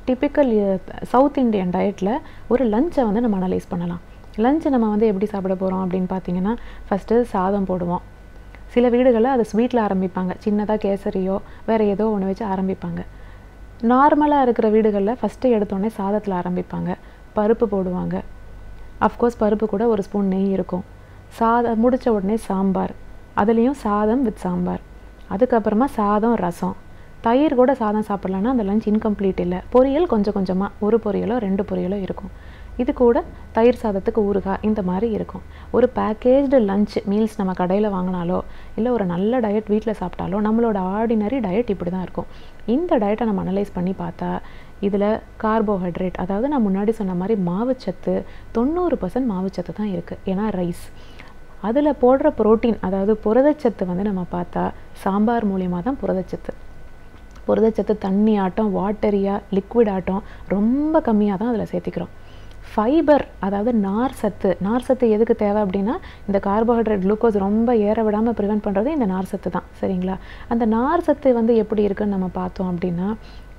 டிப்பிக்கல் சவுத் இண்டியன் டயட்டில் ஒரு லஞ்சை வந்து நம்ம அனலைஸ் பண்ணலாம். லஞ்சை நம்ம வந்து எப்படி சாப்பிட போகிறோம் அப்படின்னு பார்த்தீங்கன்னா ஃபஸ்ட்டு சாதம் போடுவோம். சில வீடுகளில் அதை ஸ்வீட்டில் ஆரம்பிப்பாங்க, சின்னதாக கேசரியோ வேறு ஏதோ ஒன்று வச்சு ஆரம்பிப்பாங்க. நார்மலாக இருக்கிற வீடுகளில் ஃபஸ்ட்டு எடுத்தோடனே சாதத்தில் ஆரம்பிப்பாங்க, பருப்பு போடுவாங்க. அஃப்கோர்ஸ் பருப்பு கூட ஒரு ஸ்பூன் நெய் இருக்கும். சாதம் முடித்த உடனே சாம்பார், அதுலேயும் சாதம் வித் சாம்பார். அதுக்கப்புறமா சாதம் ரசம், தயிர் கூட சாதம் சாப்பிட்லன்னா அந்த லஞ்ச் இன்கம்ப்ளீட் இல்லை. பொரியல் கொஞ்சம் கொஞ்சமாக, ஒரு பொரியலோ 2 பொரியலோ இருக்கும். இது கூட தயிர் சாதத்துக்கு ஊறுகாய் இந்த மாதிரி இருக்கும். ஒரு பேக்கேஜ்டு லஞ்ச் மீல்ஸ் நம்ம கடையில் வாங்கினாலோ இல்லை ஒரு நல்ல டயட் வீட்டில் சாப்பிட்டாலோ நம்மளோட ஆர்டினரி டயட் இப்படி தான் இருக்கும். இந்த டயட்டை நம்ம அனலைஸ் பண்ணி பார்த்தா இதில் கார்போஹைட்ரேட், அதாவது நான் முன்னாடி சொன்ன மாதிரி மாவுச்சத்து 90% மாவுச்சத்து தான் இருக்குது. ஏன்னா ரைஸ், அதில் போடுற புரோட்டீன் அதாவது புரதச்சத்து வந்து நம்ம பார்த்தா சாம்பார் மூலியமாக தான் புரதச்சத்து தண்ணி ஆட்டம், வாட்டரியாக, லிக்விட் ஆட்டம் ரொம்ப கம்மியாக தான் அதில் சேர்த்திக்கிறோம். ஃபைபர் அதாவது நார் சத்து எதுக்கு தேவை அப்படின்னா இந்த கார்போஹைட்ரேட் குளுக்கோஸ் ரொம்ப ஏற விடாமல் ப்ரிவென்ட் பண்ணுறது இந்த நார் சத்து தான், சரிங்களா? அந்த நார் சத்து வந்து எப்படி இருக்குன்னு நம்ம பார்த்தோம் அப்படின்னா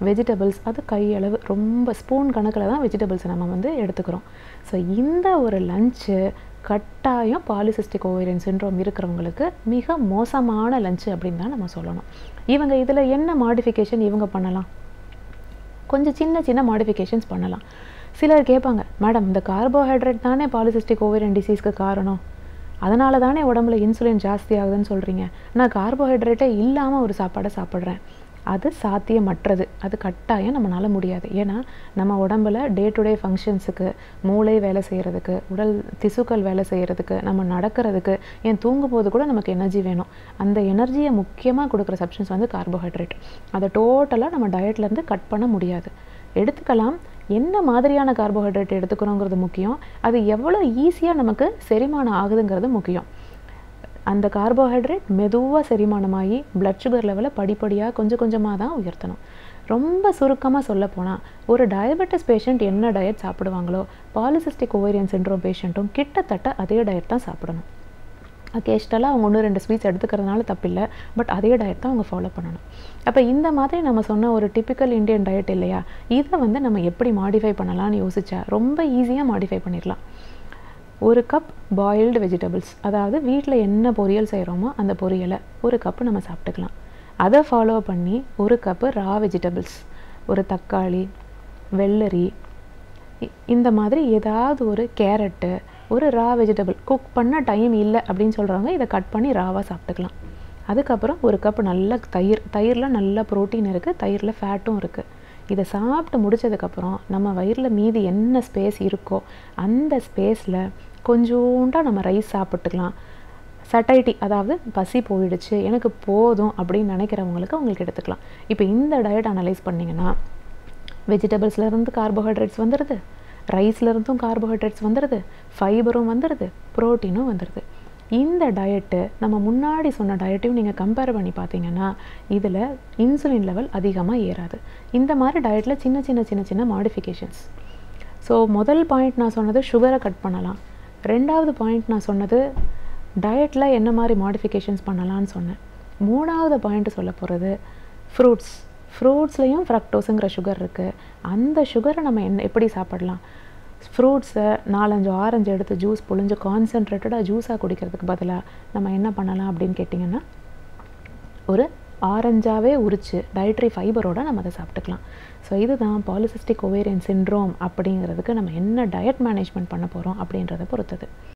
வெஜிடபிள்ஸ், அது கையளவு ரொம்ப ஸ்பூன் கணக்கில் தான் வெஜிடபிள்ஸை நம்ம வந்து எடுத்துக்கிறோம். ஸோ இந்த ஒரு லஞ்சு கட்டாயம் பாலிசிஸ்டிக் ஓவேரியன் சிண்ட்ரோம் இருக்கிறவங்களுக்கு மிக மோசமான லஞ்சு அப்படின்னு தான் நம்ம சொல்லணும். இவங்க இதில் என்ன மாடிஃபிகேஷன் இவங்க பண்ணலாம்? கொஞ்சம் சின்ன மாடிஃபிகேஷன்ஸ் பண்ணலாம். சிலர் கேட்பாங்க, மேடம் இந்த கார்போஹைட்ரேட் தானே பாலிசிஸ்டிக் ஓவேரியன் டிசீஸ்க்கு காரணம், அதனால தானே உடம்புல இன்சுலின் ஜாஸ்தி ஆகுதுன்னு சொல்கிறீங்க, நான் கார்போஹைட்ரேட்டே இல்லாமல் ஒரு சாப்பாடை சாப்பிட்றேன். அது சாத்தியமற்றது, அது கட்டாயம் நம்மளால் முடியாது. ஏன்னா நம்ம உடம்புல டே டு டே ஃபங்க்ஷன்ஸுக்கு, மூளை வேலை செய்கிறதுக்கு, உடல் திசுக்கள் வேலை செய்கிறதுக்கு, நம்ம நடக்கிறதுக்கு, ஏன் தூங்கும்போது கூட நமக்கு எனர்ஜி வேணும். அந்த எனர்ஜியை முக்கியமாக கொடுக்குற சப்ஸ்டன்ஸ் வந்து கார்போஹைட்ரேட். அதை டோட்டலாக நம்ம டயட்லேருந்து கட் பண்ண முடியாது. எடுத்துக்கலாம், என்ன மாதிரியான கார்போஹைட்ரேட் எடுத்துக்கிறோங்கிறது முக்கியம், அது எவ்வளோ ஈஸியாக நமக்கு செரிமானம் ஆகுதுங்கிறது முக்கியம். அந்த கார்போஹைட்ரேட் மெதுவாக செரிமானமாகி பிளட் சுகர் லெவலை படிப்படியாக கொஞ்சம் கொஞ்சமாக தான் உயர்த்தணும். ரொம்ப சுருக்கமாக சொல்லப்போனால் ஒரு டயபெட்டிஸ் பேஷண்ட் என்ன டயட் சாப்பிடுவாங்களோ பாலிசிஸ்டிக் ஓவேரியன் சிண்ட்ரோம் பேஷண்ட்டும் கிட்டத்தட்ட அதே டயட் தான் சாப்பிடணும். அக்கேஷ்னலாக அவங்க 1-2 ஸ்வீட்ஸ் எடுத்துக்கிறதுனால தப்பில்லை, பட் அதே டயட் தான் அவங்க ஃபாலோ பண்ணணும். அப்போ இந்த மாதிரி நம்ம சொன்ன ஒரு டிப்பிக்கல் இந்தியன் டயட் இல்லையா, இதை வந்து நம்ம எப்படி மாடிஃபை பண்ணலாம்னு யோசிச்சா ரொம்ப ஈஸியாக மாடிஃபை பண்ணிடலாம். ஒரு கப் பாயில்டு வெஜிடபிள்ஸ், அதாவது வீட்டில் என்ன பொரியல் செய்கிறோமோ அந்த பொரியலை ஒரு கப்பு நம்ம சாப்பிட்டுக்கலாம். அதை ஃபாலோ பண்ணி ஒரு கப்பு ரா வெஜிடபிள்ஸ், ஒரு தக்காளி, வெள்ளரி, இந்த மாதிரி ஏதாவது ஒரு கேரட்டு, ஒரு ரா வெஜிடபிள் குக் பண்ண டைம் இல்லை அப்படின்னு சொல்கிறவங்க இதை கட் பண்ணி ராவாக சாப்பிட்டுக்கலாம். அதுக்கப்புறம் ஒரு கப் நல்ல தயிரில் நல்ல ப்ரோட்டீன் இருக்குது, தயிரில் ஃபேட்டும் இருக்குது. இதை சாப்பிட்டு முடித்ததுக்கப்புறம் நம்ம வயிறில் மீதி என்ன ஸ்பேஸ் இருக்கோ அந்த ஸ்பேஸில் கொஞ்சோண்டாக நம்ம ரைஸ் சாப்பிட்டுக்கலாம். சட்டைட்டி, அதாவது பசி போயிடுச்சு எனக்கு போதும் அப்படின்னு நினைக்கிறவங்களுக்கு அவங்களுக்கு எடுத்துக்கலாம். இப்போ இந்த டயட் அனலைஸ் பண்ணிங்கன்னா வெஜிடபிள்ஸ்லேருந்து கார்போஹைட்ரேட்ஸ் வந்துடுது, ரைஸ்லேருந்தும் கார்போஹைட்ரேட்ஸ் வந்துடுது, ஃபைபரும் வந்துடுது, ப்ரோட்டீனும் வந்துடுது. இந்த டயட்டு நம்ம முன்னாடி சொன்ன டயட்டையும் நீங்கள் கம்பேர் பண்ணி பார்த்தீங்கன்னா இதில் இன்சுலின் லெவல் அதிகமாக ஏறாது. இந்த மாதிரி டயட்டில் சின்ன சின்ன சின்ன சின்ன மாடிஃபிகேஷன்ஸ். ஸோ முதல் பாயிண்ட் நான் சொன்னது சுகரை கட் பண்ணலாம். ரெண்டாவது பாயிண்ட் நான் சொன்னது டயட்டில் என்ன மாதிரி மாடிஃபிகேஷன்ஸ் பண்ணலான்னு சொன்னேன். மூணாவது பாயிண்ட் சொல்ல போகிறது ஃப்ரூட்ஸ்லேயும் ஃப்ரக்டோஸுங்கிற சுகர் இருக்குது. அந்த சுகரை நம்ம எப்படி சாப்பிடலாம்? ஃப்ரூட்ஸை 4-5 ஆரஞ்சு எடுத்து ஜூஸ் புழிஞ்சு கான்சென்ட்ரேட்டடாக ஜூஸாக குடிக்கிறதுக்கு பதிலாக நம்ம என்ன பண்ணலாம் அப்படின்னு கேட்டிங்கன்னா ஒரு ஆரஞ்சாகவே உரித்து டயட்ரி ஃபைபரோடு நம்ம அதை சாப்பிட்டுக்கலாம். ஸோ இதுதான் பாலிசிஸ்டிக் ஓவேரியன் சிண்ட்ரோம் அப்படிங்கிறதுக்கு நம்ம என்ன டயட் மேனேஜ்மெண்ட் பண்ண போகிறோம் அப்படின்றத பொறுத்தது.